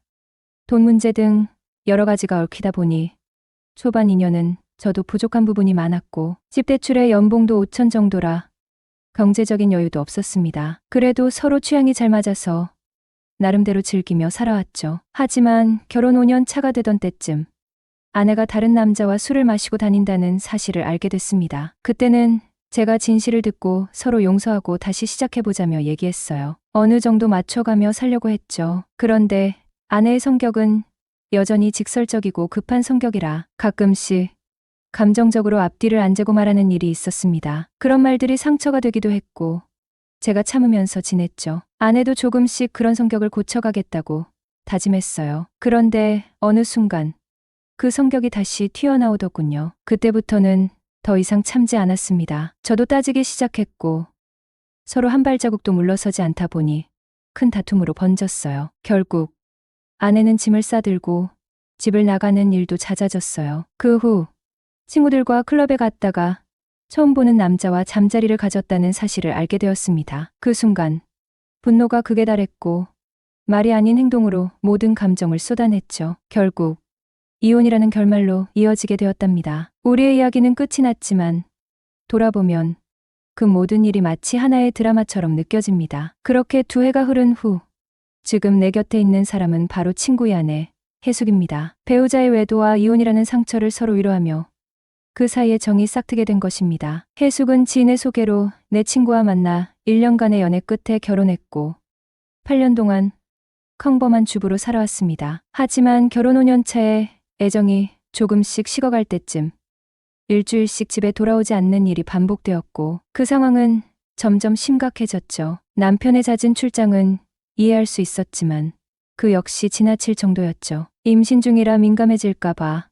돈 문제 등 여러 가지가 얽히다 보니 초반 2년은 저도 부족한 부분이 많았고 집 대출의 연봉도 5천 정도라 경제적인 여유도 없었습니다. 그래도 서로 취향이 잘 맞아서 나름대로 즐기며 살아왔죠. 하지만 결혼 5년 차가 되던 때쯤 아내가 다른 남자와 술을 마시고 다닌다는 사실을 알게 됐습니다. 그때는 제가 진실을 듣고 서로 용서하고 다시 시작해보자며 얘기했어요. 어느 정도 맞춰가며 살려고 했죠. 그런데 아내의 성격은 여전히 직설적이고 급한 성격이라 가끔씩 감정적으로 앞뒤를 안 재고 말하는 일이 있었습니다. 그런 말들이 상처가 되기도 했고 제가 참으면서 지냈죠. 아내도 조금씩 그런 성격을 고쳐가겠다고 다짐했어요. 그런데 어느 순간 그 성격이 다시 튀어나오더군요. 그때부터는 더 이상 참지 않았습니다. 저도 따지기 시작했고 서로 한 발자국도 물러서지 않다 보니 큰 다툼으로 번졌어요. 결국 아내는 짐을 싸들고 집을 나가는 일도 잦아졌어요. 그 후 친구들과 클럽에 갔다가 처음 보는 남자와 잠자리를 가졌다는 사실을 알게 되었습니다. 그 순간 분노가 극에 달했고 말이 아닌 행동으로 모든 감정을 쏟아냈죠. 결국 이혼이라는 결말로 이어지게 되었답니다. 우리의 이야기는 끝이 났지만 돌아보면 그 모든 일이 마치 하나의 드라마처럼 느껴집니다. 그렇게 2해가 흐른 후 지금 내 곁에 있는 사람은 바로 친구의 아내 혜숙입니다. 배우자의 외도와 이혼이라는 상처를 서로 위로하며 그 사이에 정이 싹트게 된 것입니다. 혜숙은 지인의 소개로 내 친구와 만나 1년간의 연애 끝에 결혼했고 8년 동안 평범한 주부로 살아왔습니다. 하지만 결혼 5년 차에 애정이 조금씩 식어갈 때쯤 일주일씩 집에 돌아오지 않는 일이 반복되었고 그 상황은 점점 심각해졌죠. 남편의 잦은 출장은 이해할 수 있었지만 그 역시 지나칠 정도였죠. 임신 중이라 민감해질까봐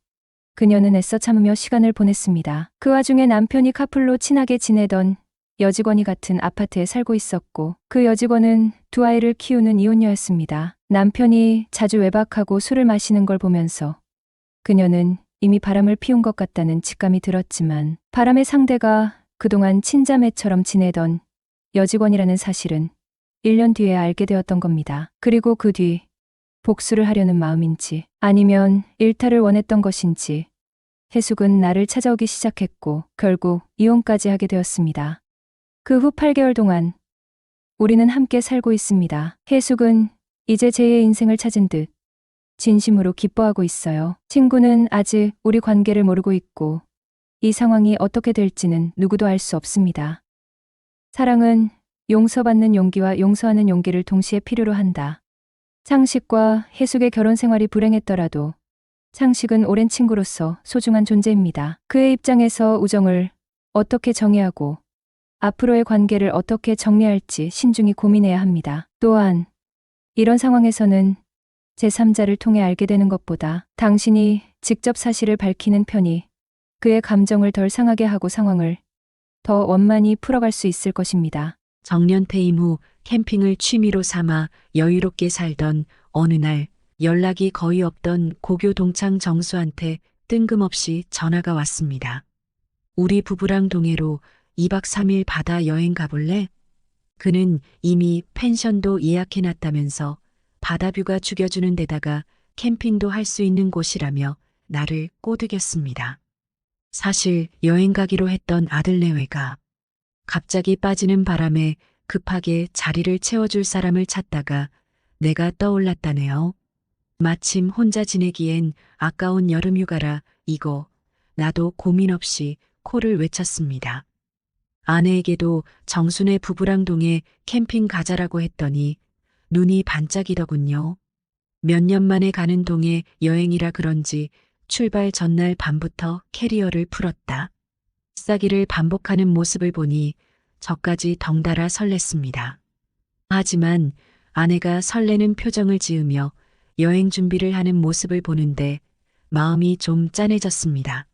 그녀는 애써 참으며 시간을 보냈습니다. 그 와중에 남편이 카풀로 친하게 지내던 여직원이 같은 아파트에 살고 있었고 그 여직원은 두 아이를 키우는 이혼녀였습니다. 남편이 자주 외박하고 술을 마시는 걸 보면서 그녀는 이미 바람을 피운 것 같다는 직감이 들었지만 바람의 상대가 그동안 친자매처럼 지내던 여직원이라는 사실은 1년 뒤에 알게 되었던 겁니다. 그리고 그 뒤 복수를 하려는 마음인지 아니면 일탈을 원했던 것인지 해숙은 나를 찾아오기 시작했고 결국 이혼까지 하게 되었습니다. 그 후 8개월 동안 우리는 함께 살고 있습니다. 해숙은 이제 제2의 인생을 찾은 듯 진심으로 기뻐하고 있어요. 친구는 아직 우리 관계를 모르고 있고 이 상황이 어떻게 될지는 누구도 알 수 없습니다. 사랑은 용서받는 용기와 용서하는 용기를 동시에 필요로 한다. 창식과 해숙의 결혼 생활이 불행했더라도 창식은 오랜 친구로서 소중한 존재입니다. 그의 입장에서 우정을 어떻게 정의하고 앞으로의 관계를 어떻게 정리할지 신중히 고민해야 합니다. 또한 이런 상황에서는 제3자를 통해 알게 되는 것보다 당신이 직접 사실을 밝히는 편이 그의 감정을 덜 상하게 하고 상황을 더 원만히 풀어갈 수 있을 것입니다. 정년 퇴임 후 캠핑을 취미로 삼아 여유롭게 살던 어느 날 연락이 거의 없던 고교 동창 정수한테 뜬금없이 전화가 왔습니다. 우리 부부랑 동해로 2박 3일 바다 여행 가볼래? 그는 이미 펜션도 예약해놨다면서 바다뷰가 죽여주는 데다가 캠핑도 할 수 있는 곳이라며 나를 꼬드겼습니다. 사실 여행 가기로 했던 아들내외가 갑자기 빠지는 바람에 급하게 자리를 채워줄 사람을 찾다가 내가 떠올랐다네요. 마침 혼자 지내기엔 아까운 여름휴가라 이거 나도 고민 없이 코를 외쳤습니다. 아내에게도 정순의 부부랑 동해 캠핑 가자라고 했더니 눈이 반짝이더군요. 몇 년 만에 가는 동해 여행이라 그런지 출발 전날 밤부터 캐리어를 풀었다. 싸기를 반복하는 모습을 보니 저까지 덩달아 설렜습니다. 하지만 아내가 설레는 표정을 지으며 여행 준비를 하는 모습을 보는데 마음이 좀 짠해졌습니다.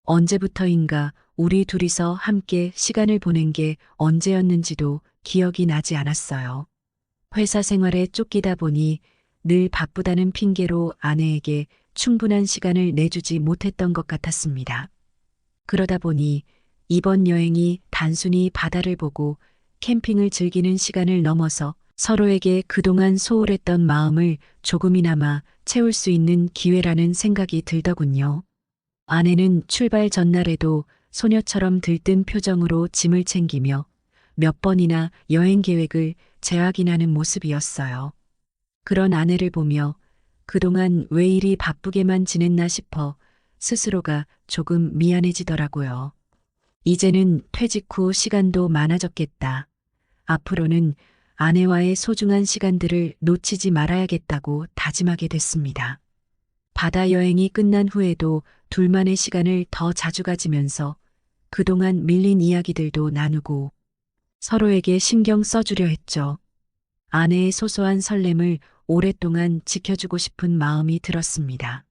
언제부터인가 우리 둘이서 함께 시간을 보낸 게 언제였는지도 기억이 나지 않았어요. 회사 생활에 쫓기다 보니 늘 바쁘다는 핑계로 아내에게 충분한 시간을 내주지 못했던 것 같았습니다. 그러다 보니 이번 여행이 단순히 바다를 보고 캠핑을 즐기는 시간을 넘어서 서로에게 그동안 소홀했던 마음을 조금이나마 채울 수 있는 기회라는 생각이 들더군요. 아내는 출발 전날에도 소녀처럼 들뜬 표정으로 짐을 챙기며 몇 번이나 여행 계획을 재확인하는 모습이었어요. 그런 아내를 보며 그동안 왜 이리 바쁘게만 지냈나 싶어 스스로가 조금 미안해지더라고요. 이제는 퇴직 후 시간도 많아졌겠다. 앞으로는 아내와의 소중한 시간들을 놓치지 말아야겠다고 다짐하게 됐습니다. 바다 여행이 끝난 후에도 둘만의 시간을 더 자주 가지면서 그동안 밀린 이야기들도 나누고 서로에게 신경 써주려 했죠. 아내의 소소한 설렘을 오랫동안 지켜주고 싶은 마음이 들었습니다.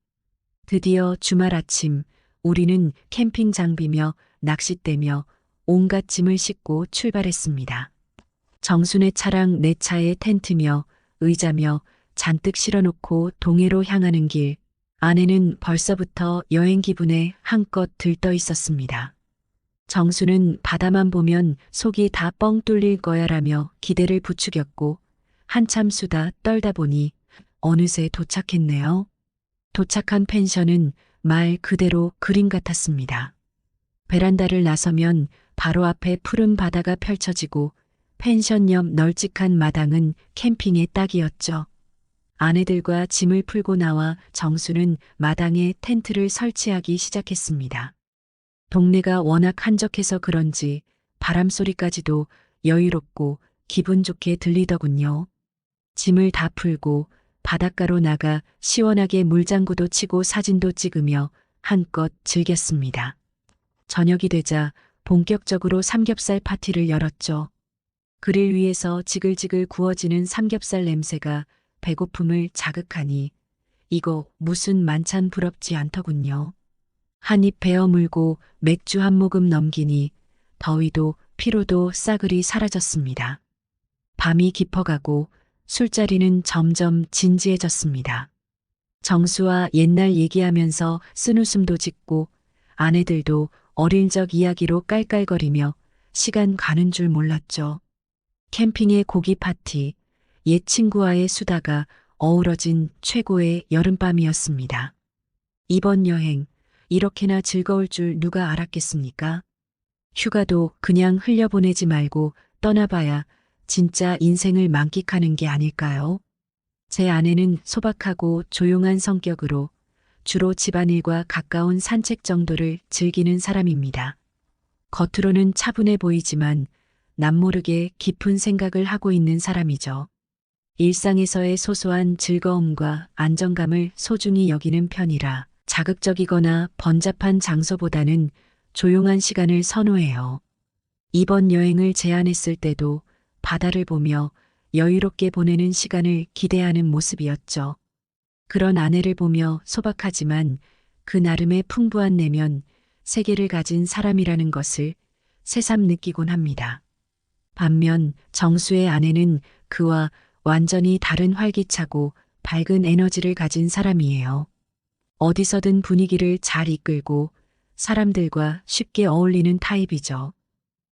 드디어 주말 아침 우리는 캠핑 장비며 낚싯대며 온갖 짐을 싣고 출발했습니다. 정순의 차랑 내 차에 텐트며 의자며 잔뜩 실어놓고 동해로 향하는 길, 아내는 벌써부터 여행 기분에 한껏 들떠 있었습니다. 정수는 바다만 보면 속이 다 뻥 뚫릴 거야라며 기대를 부추겼고 한참 수다 떨다 보니 어느새 도착했네요. 도착한 펜션은 말 그대로 그림 같았습니다. 베란다를 나서면 바로 앞에 푸른 바다가 펼쳐지고 펜션 옆 널찍한 마당은 캠핑의 딱이었죠. 아내들과 짐을 풀고 나와 정수는 마당에 텐트를 설치하기 시작했습니다. 동네가 워낙 한적해서 그런지 바람소리까지도 여유롭고 기분 좋게 들리더군요. 짐을 다 풀고 바닷가로 나가 시원하게 물장구도 치고 사진도 찍으며 한껏 즐겼습니다. 저녁이 되자 본격적으로 삼겹살 파티를 열었죠. 그릴 위에서 지글지글 구워지는 삼겹살 냄새가 배고픔을 자극하니 이거 무슨 만찬 부럽지 않더군요. 한 입 베어 물고 맥주 한 모금 넘기니 더위도 피로도 싸그리 사라졌습니다. 밤이 깊어가고 술자리는 점점 진지해졌습니다. 정수와 옛날 얘기하면서 쓴웃음도 짓고 아내들도 어릴 적 이야기로 깔깔거리며 시간 가는 줄 몰랐죠. 캠핑의 고기 파티, 옛 친구와의 수다가 어우러진 최고의 여름밤이었습니다. 이번 여행, 이렇게나 즐거울 줄 누가 알았겠습니까? 휴가도 그냥 흘려보내지 말고 떠나봐야 진짜 인생을 만끽하는 게 아닐까요? 제 아내는 소박하고 조용한 성격으로 주로 집안일과 가까운 산책 정도를 즐기는 사람입니다. 겉으로는 차분해 보이지만 남모르게 깊은 생각을 하고 있는 사람이죠. 일상에서의 소소한 즐거움과 안정감을 소중히 여기는 편이라 자극적이거나 번잡한 장소보다는 조용한 시간을 선호해요. 이번 여행을 제안했을 때도 바다를 보며 여유롭게 보내는 시간을 기대하는 모습이었죠. 그런 아내를 보며 소박하지만 그 나름의 풍부한 내면, 세계를 가진 사람이라는 것을 새삼 느끼곤 합니다. 반면 정수의 아내는 그와 완전히 다른 활기차고 밝은 에너지를 가진 사람이에요. 어디서든 분위기를 잘 이끌고 사람들과 쉽게 어울리는 타입이죠.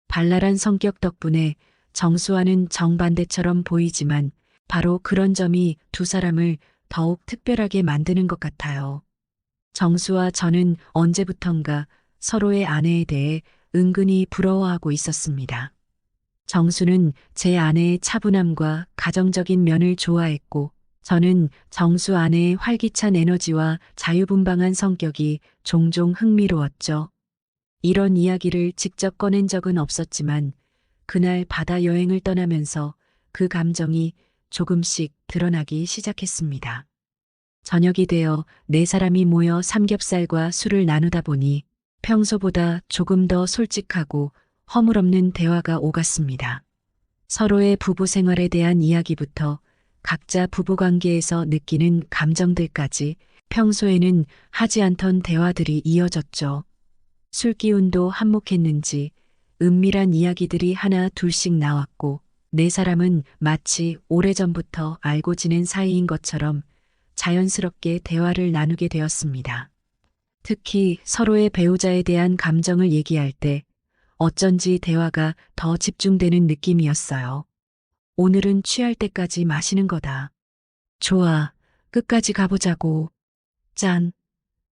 발랄한 성격 덕분에 정수와는 정반대처럼 보이지만 바로 그런 점이 두 사람을 더욱 특별하게 만드는 것 같아요. 정수와 저는 언제부턴가 서로의 아내에 대해 은근히 부러워하고 있었습니다. 정수는 제 아내의 차분함과 가정적인 면을 좋아했고 저는 정수 아내의 활기찬 에너지와 자유분방한 성격이 종종 흥미로웠죠. 이런 이야기를 직접 꺼낸 적은 없었지만 그날 바다 여행을 떠나면서 그 감정이 조금씩 드러나기 시작했습니다. 저녁이 되어 네 사람이 모여 삼겹살과 술을 나누다 보니 평소보다 조금 더 솔직하고 허물없는 대화가 오갔습니다. 서로의 부부 생활에 대한 이야기부터 각자 부부관계에서 느끼는 감정들까지 평소에는 하지 않던 대화들이 이어졌죠. 술 기운도 한몫했는지 은밀한 이야기들이 하나 둘씩 나왔고 네 사람은 마치 오래전부터 알고 지낸 사이인 것처럼 자연스럽게 대화를 나누게 되었습니다. 특히 서로의 배우자에 대한 감정을 얘기할 때 어쩐지 대화가 더 집중되는 느낌이었어요. 오늘은 취할 때까지 마시는 거다. 좋아, 끝까지 가보자고. 짠.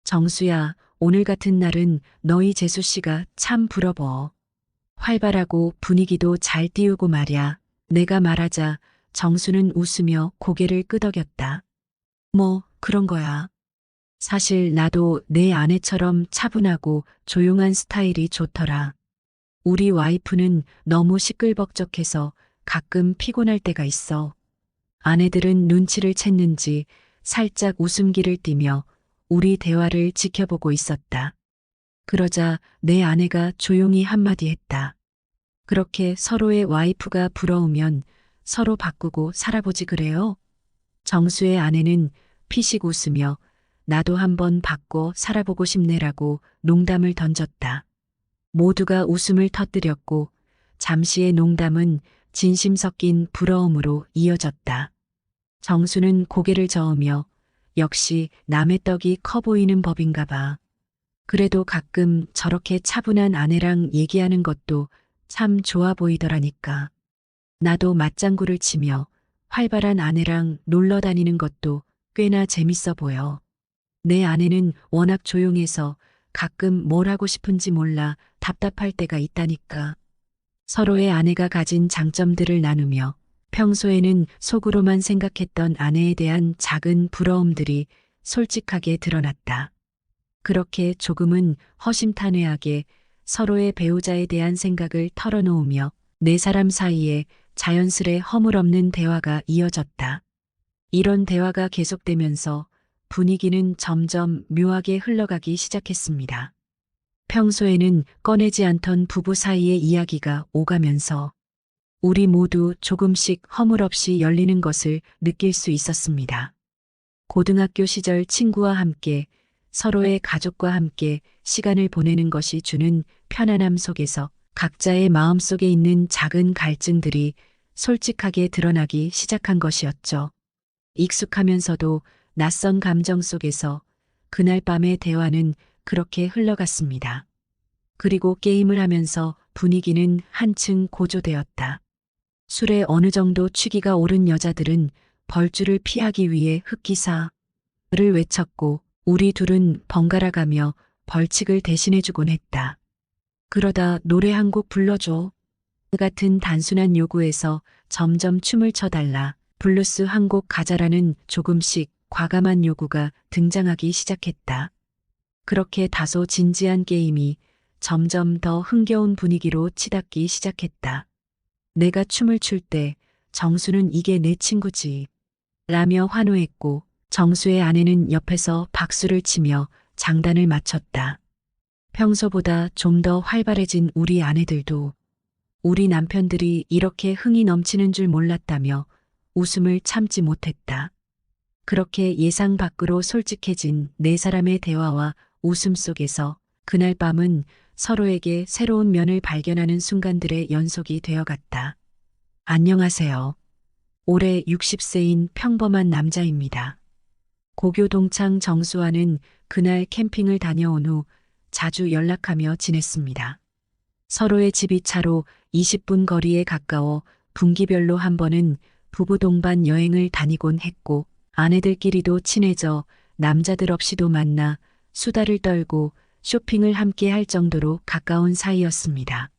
정수야, 오늘 같은 날은 너희 재수 씨가 참 부러워. 활발하고 분위기도 잘 띄우고 말야. 내가 말하자 정수는 웃으며 고개를 끄덕였다. 뭐, 그런 거야. 사실 나도 내 아내처럼 차분하고 조용한 스타일이 좋더라. 우리 와이프는 너무 시끌벅적해서 가끔 피곤할 때가 있어. 아내들은 눈치를 챘는지 살짝 웃음기를 띠며 우리 대화를 지켜보고 있었다. 그러자 내 아내가 조용히 한마디 했다. 그렇게 서로의 와이프가 부러우면 서로 바꾸고 살아보지 그래요? 정수의 아내는 피식 웃으며 나도 한번 바꿔 살아보고 싶네라고 농담을 던졌다. 모두가 웃음을 터뜨렸고 잠시의 농담은 진심 섞인 부러움으로 이어졌다. 정수는 고개를 저으며 역시 남의 떡이 커 보이는 법인가 봐. 그래도 가끔 저렇게 차분한 아내랑 얘기하는 것도 참 좋아 보이더라니까. 나도 맞장구를 치며 활발한 아내랑 놀러 다니는 것도 꽤나 재밌어 보여. 내 아내는 워낙 조용해서 가끔 뭘 하고 싶은지 몰라 답답할 때가 있다니까. 서로의 아내가 가진 장점들을 나누며 평소에는 속으로만 생각했던 아내에 대한 작은 부러움들이 솔직하게 드러났다. 그렇게 조금은 허심탄회하게 서로의 배우자에 대한 생각을 털어놓으며 네 사람 사이에 자연스레 허물없는 대화가 이어졌다. 이런 대화가 계속되면서 분위기는 점점 묘하게 흘러가기 시작했습니다. 평소에는 꺼내지 않던 부부 사이의 이야기가 오가면서 우리 모두 조금씩 허물없이 열리는 것을 느낄 수 있었습니다. 고등학교 시절 친구와 함께 서로의 가족과 함께 시간을 보내는 것이 주는 편안함 속에서 각자의 마음속에 있는 작은 갈증들이 솔직하게 드러나기 시작한 것이었죠. 익숙하면서도 낯선 감정 속에서 그날 밤의 대화는 그렇게 흘러갔습니다. 그리고 게임을 하면서 분위기는 한층 고조되었다. 술에 어느 정도 취기가 오른 여자들은 벌주를 피하기 위해 흑기사를 외쳤고 우리 둘은 번갈아 가며 벌칙을 대신해주곤 했다. 그러다 노래 한 곡 불러줘. 같은 단순한 요구에서 점점 춤을 춰달라. 블루스 한 곡 가자라는 조금씩 과감한 요구가 등장하기 시작했다. 그렇게 다소 진지한 게임이 점점 더 흥겨운 분위기로 치닫기 시작했다. 내가 춤을 출 때 정수는 이게 내 친구지. 라며 환호했고 정수의 아내는 옆에서 박수를 치며 장단을 맞췄다. 평소보다 좀 더 활발해진 우리 아내들도 우리 남편들이 이렇게 흥이 넘치는 줄 몰랐다며 웃음을 참지 못했다. 그렇게 예상 밖으로 솔직해진 네 사람의 대화와 웃음 속에서 그날 밤은 서로에게 새로운 면을 발견하는 순간들의 연속이 되어갔다. 안녕하세요. 올해 60세인 평범한 남자입니다. 고교 동창 정수와는 그날 캠핑을 다녀온 후 자주 연락하며 지냈습니다. 서로의 집이 차로 20분 거리에 가까워 분기별로 한 번은 부부 동반 여행을 다니곤 했고 아내들끼리도 친해져 남자들 없이도 만나 수다를 떨고 쇼핑을 함께 할 정도로 가까운 사이였습니다.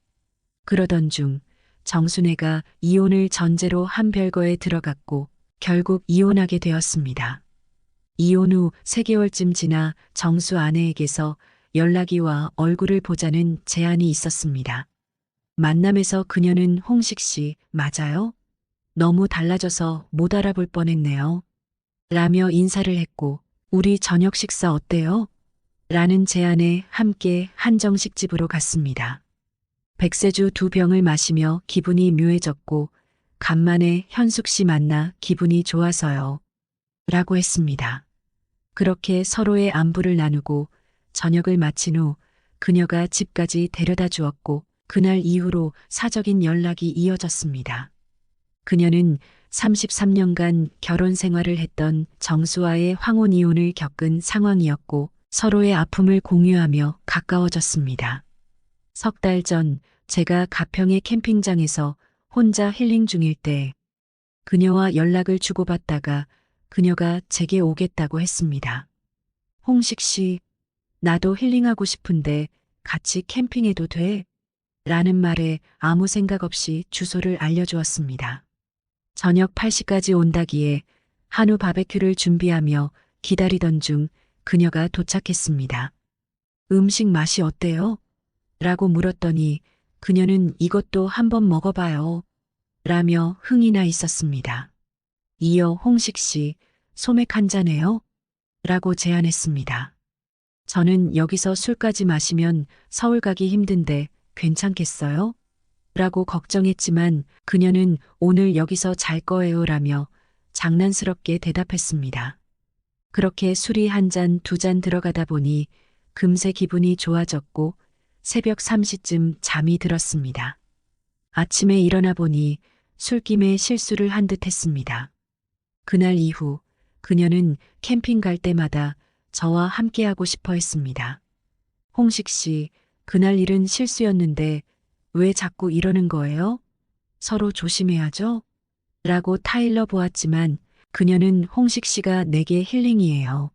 그러던 중 정순애가 이혼을 전제로 한 별거에 들어갔고 결국 이혼하게 되었습니다. 이혼 후 3개월쯤 지나 정수 아내에게서 연락이 와 얼굴을 보자는 제안이 있었습니다. 만남에서 그녀는 홍식 씨, 맞아요? 너무 달라져서 못 알아볼 뻔했네요. 라며 인사를 했고, 우리 저녁 식사 어때요? 라는 제안에 함께 한정식 집으로 갔습니다. 백세주 2병을 마시며 기분이 묘해졌고, 간만에 현숙 씨 만나 기분이 좋아서요. 라고 했습니다. 그렇게 서로의 안부를 나누고 저녁을 마친 후 그녀가 집까지 데려다 주었고, 그날 이후로 사적인 연락이 이어졌습니다. 그녀는 33년간 결혼 생활을 했던 정수와의 황혼 이혼을 겪은 상황이었고 서로의 아픔을 공유하며 가까워졌습니다. 3달 전 제가 가평의 캠핑장에서 혼자 힐링 중일 때 그녀와 연락을 주고받다가 그녀가 제게 오겠다고 했습니다. 홍식 씨, 나도 힐링하고 싶은데 같이 캠핑해도 돼? 라는 말에 아무 생각 없이 주소를 알려주었습니다. 저녁 8시까지 온다기에 한우 바베큐를 준비하며 기다리던 중 그녀가 도착했습니다. 음식 맛이 어때요? 라고 물었더니 그녀는 이것도 한번 먹어봐요. 라며 흥이 나 있었습니다. 이어 홍식 씨, 소맥 한 잔해요? 라고 제안했습니다. 저는 여기서 술까지 마시면 서울 가기 힘든데 괜찮겠어요? 라고 걱정했지만 그녀는 오늘 여기서 잘 거예요 라며 장난스럽게 대답했습니다. 그렇게 술이 한 잔, 2잔 들어가다 보니 금세 기분이 좋아졌고 새벽 3시쯤 잠이 들었습니다. 아침에 일어나 보니 술김에 실수를 한 듯 했습니다. 그날 이후 그녀는 캠핑 갈 때마다 저와 함께하고 싶어 했습니다. 홍식 씨, 그날 일은 실수였는데 왜 자꾸 이러는 거예요? 서로 조심해야죠? 라고 타일러 보았지만 그녀는 홍식 씨가 내게 힐링이에요.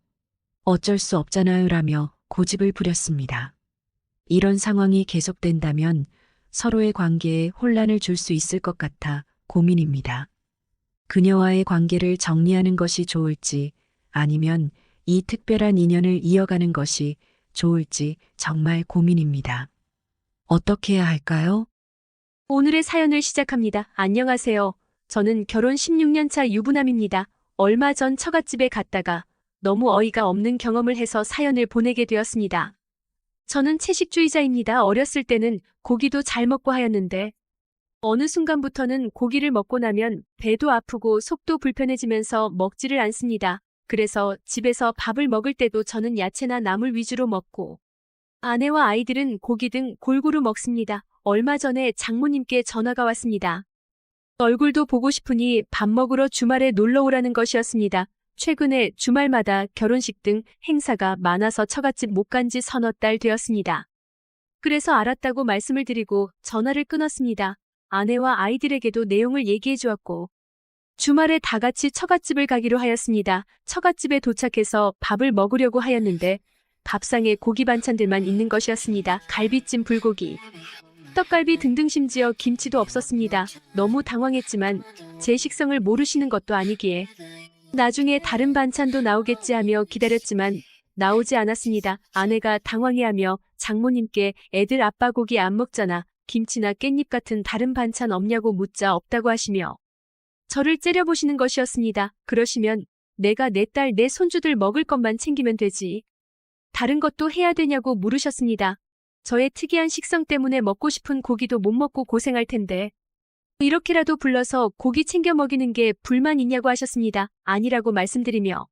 어쩔 수 없잖아요 라며 고집을 부렸습니다. 이런 상황이 계속된다면 서로의 관계에 혼란을 줄 수 있을 것 같아 고민입니다. 그녀와의 관계를 정리하는 것이 좋을지 아니면 이 특별한 인연을 이어가는 것이 좋을지 정말 고민입니다. 어떻게 해야 할까요? 오늘의 사연을 시작합니다. 안녕하세요. 저는 결혼 16년 차 유부남입니다. 얼마 전 처갓집에 갔다가 너무 어이가 없는 경험을 해서 사연을 보내게 되었습니다. 저는 채식주의자입니다. 어렸을 때는 고기도 잘 먹고 하였는데 어느 순간부터는 고기를 먹고 나면 배도 아프고 속도 불편해지면서 먹지를 않습니다. 그래서 집에서 밥을 먹을 때도 저는 야채나 나물 위주로 먹고 아내와 아이들은 고기 등 골고루 먹습니다. 얼마 전에 장모님께 전화가 왔습니다. 얼굴도 보고 싶으니 밥 먹으러 주말에 놀러 오라는 것이었습니다. 최근에 주말마다 결혼식 등 행사가 많아서 처갓집 못 간 지 서너 달 되었습니다. 그래서 알았다고 말씀을 드리고 전화를 끊었습니다. 아내와 아이들에게도 내용을 얘기해 주었고 주말에 다 같이 처갓집을 가기로 하였습니다. 처갓집에 도착해서 밥을 먹으려고 하였는데 밥상에 고기 반찬들만 있는 것이었습니다. 갈비찜, 불고기, 떡갈비 등등 심지어 김치도 없었습니다. 너무 당황했지만 제 식성을 모르시는 것도 아니기에 나중에 다른 반찬도 나오겠지 하며 기다렸지만 나오지 않았습니다. 아내가 당황해하며 장모님께 애들 아빠 고기 안 먹잖아. 김치나 깻잎 같은 다른 반찬 없냐고 묻자 없다고 하시며 저를 째려보시는 것이었습니다. 그러시면 내가 내 딸, 내 손주들 먹을 것만 챙기면 되지. 다른 것도 해야 되냐고 물으셨습니다. 저의 특이한 식성 때문에 먹고 싶은 고기도 못 먹고 고생할 텐데 이렇게라도 불러서 고기 챙겨 먹이는 게 불만 있냐고 하셨습니다. 아니라고 말씀드리며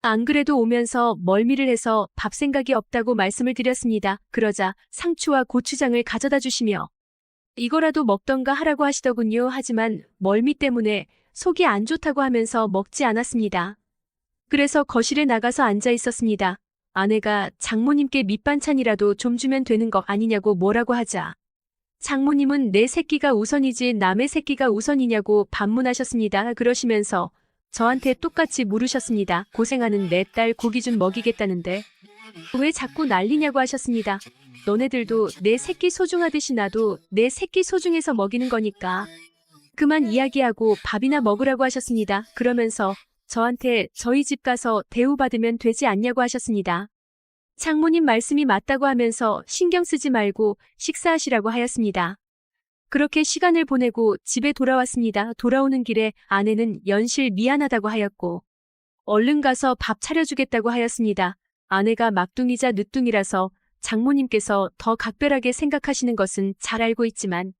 안 그래도 오면서 멀미를 해서 밥 생각이 없다고 말씀을 드렸습니다. 그러자 상추와 고추장을 가져다 주시며 이거라도 먹던가 하라고 하시더군요. 하지만 멀미 때문에 속이 안 좋다고 하면서 먹지 않았습니다. 그래서 거실에 나가서 앉아 있었습니다. 아내가 장모님께 밑반찬이라도 좀 주면 되는 거 아니냐고 뭐라고 하자 장모님은 내 새끼가 우선이지 남의 새끼가 우선이냐고 반문하셨습니다. 그러시면서 저한테 똑같이 물으셨습니다. 고생하는 내 딸 고기 좀 먹이겠다는데 왜 자꾸 난리냐고 하셨습니다. 너네들도 내 새끼 소중하듯이 나도 내 새끼 소중해서 먹이는 거니까 그만 이야기하고 밥이나 먹으라고 하셨습니다. 그러면서 저한테 저희 집 가서 대우받으면 되지 않냐고 하셨습니다. 장모님 말씀이 맞다고 하면서 신경 쓰지 말고 식사하시라고 하였습니다. 그렇게 시간을 보내고 집에 돌아왔습니다. 돌아오는 길에 아내는 연실 미안하다고 하였고 얼른 가서 밥 차려주겠다고 하였습니다. 아내가 막둥이자 늦둥이라서 장모님께서 더 각별하게 생각하시는 것은 잘 알고 있지만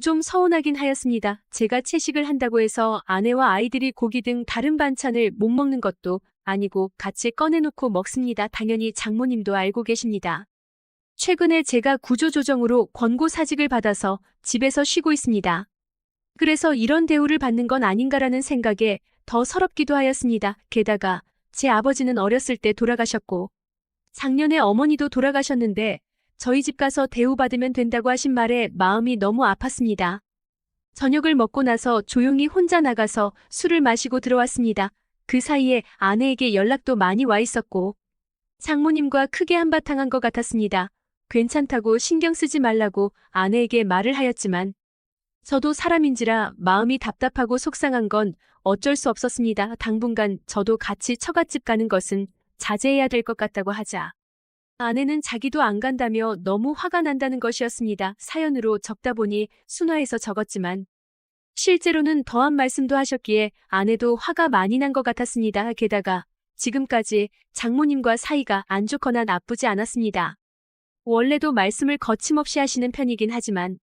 좀 서운하긴 하였습니다. 제가 채식을 한다고 해서 아내와 아이들이 고기 등 다른 반찬을 못 먹는 것도 아니고 같이 꺼내놓고 먹습니다. 당연히 장모님도 알고 계십니다. 최근에 제가 구조조정으로 권고사직을 받아서 집에서 쉬고 있습니다. 그래서 이런 대우를 받는 건 아닌가라는 생각에 더 서럽기도 하였습니다. 게다가 제 아버지는 어렸을 때 돌아가셨고 작년에 어머니도 돌아가셨는데 저희 집 가서 대우받으면 된다고 하신 말에 마음이 너무 아팠습니다. 저녁을 먹고 나서 조용히 혼자 나가서 술을 마시고 들어왔습니다. 그 사이에 아내에게 연락도 많이 와 있었고 장모님과 크게 한바탕한 것 같았습니다. 괜찮다고 신경 쓰지 말라고 아내에게 말을 하였지만 저도 사람인지라 마음이 답답하고 속상한 건 어쩔 수 없었습니다. 당분간 저도 같이 처갓집 가는 것은 자제해야 될 것 같다고 하자 아내는 자기도 안 간다며 너무 화가 난다는 것이었습니다. 사연으로 적다 보니 순화해서 적었지만 실제로는 더한 말씀도 하셨기에 아내도 화가 많이 난 것 같았습니다. 게다가 지금까지 장모님과 사이가 안 좋거나 나쁘지 않았습니다. 원래도 말씀을 거침없이 하시는 편이긴 하지만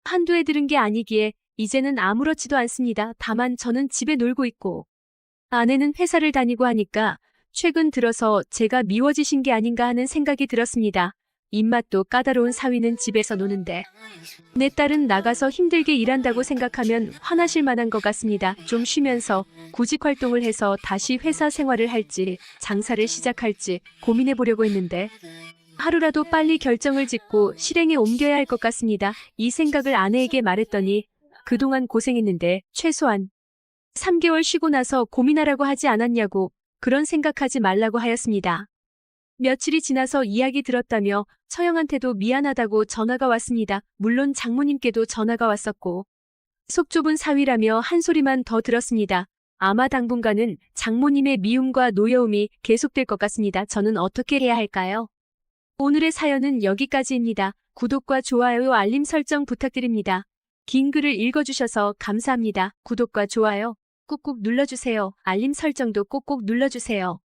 한두 해 들은 게 아니기에 이제는 아무렇지도 않습니다. 다만 저는 집에 놀고 있고 아내는 회사를 다니고 하니까 최근 들어서 제가 미워지신 게 아닌가 하는 생각이 들었습니다. 입맛도 까다로운 사위는 집에서 노는데 내 딸은 나가서 힘들게 일한다고 생각하면 화나실 만한 것 같습니다. 좀 쉬면서 구직 활동을 해서 다시 회사 생활을 할지 장사를 시작할지 고민해 보려고 했는데 하루라도 빨리 결정을 짓고 실행에 옮겨야 할 것 같습니다. 이 생각을 아내에게 말했더니 그동안 고생했는데 최소한 3개월 쉬고 나서 고민하라고 하지 않았냐고 그런 생각하지 말라고 하였습니다. 며칠이 지나서 이야기 들었다며 처형한테도 미안하다고 전화가 왔습니다. 물론 장모님께도 전화가 왔었고 속 좁은 사위라며 한 소리만 더 들었습니다. 아마 당분간은 장모님의 미움과 노여움이 계속될 것 같습니다. 저는 어떻게 해야 할까요? 오늘의 사연은 여기까지입니다. 구독과 좋아요, 알림 설정 부탁드립니다. 긴 글을 읽어주셔서 감사합니다. 구독과 좋아요 꾹꾹 눌러주세요. 알림 설정도 꼭꼭 눌러주세요.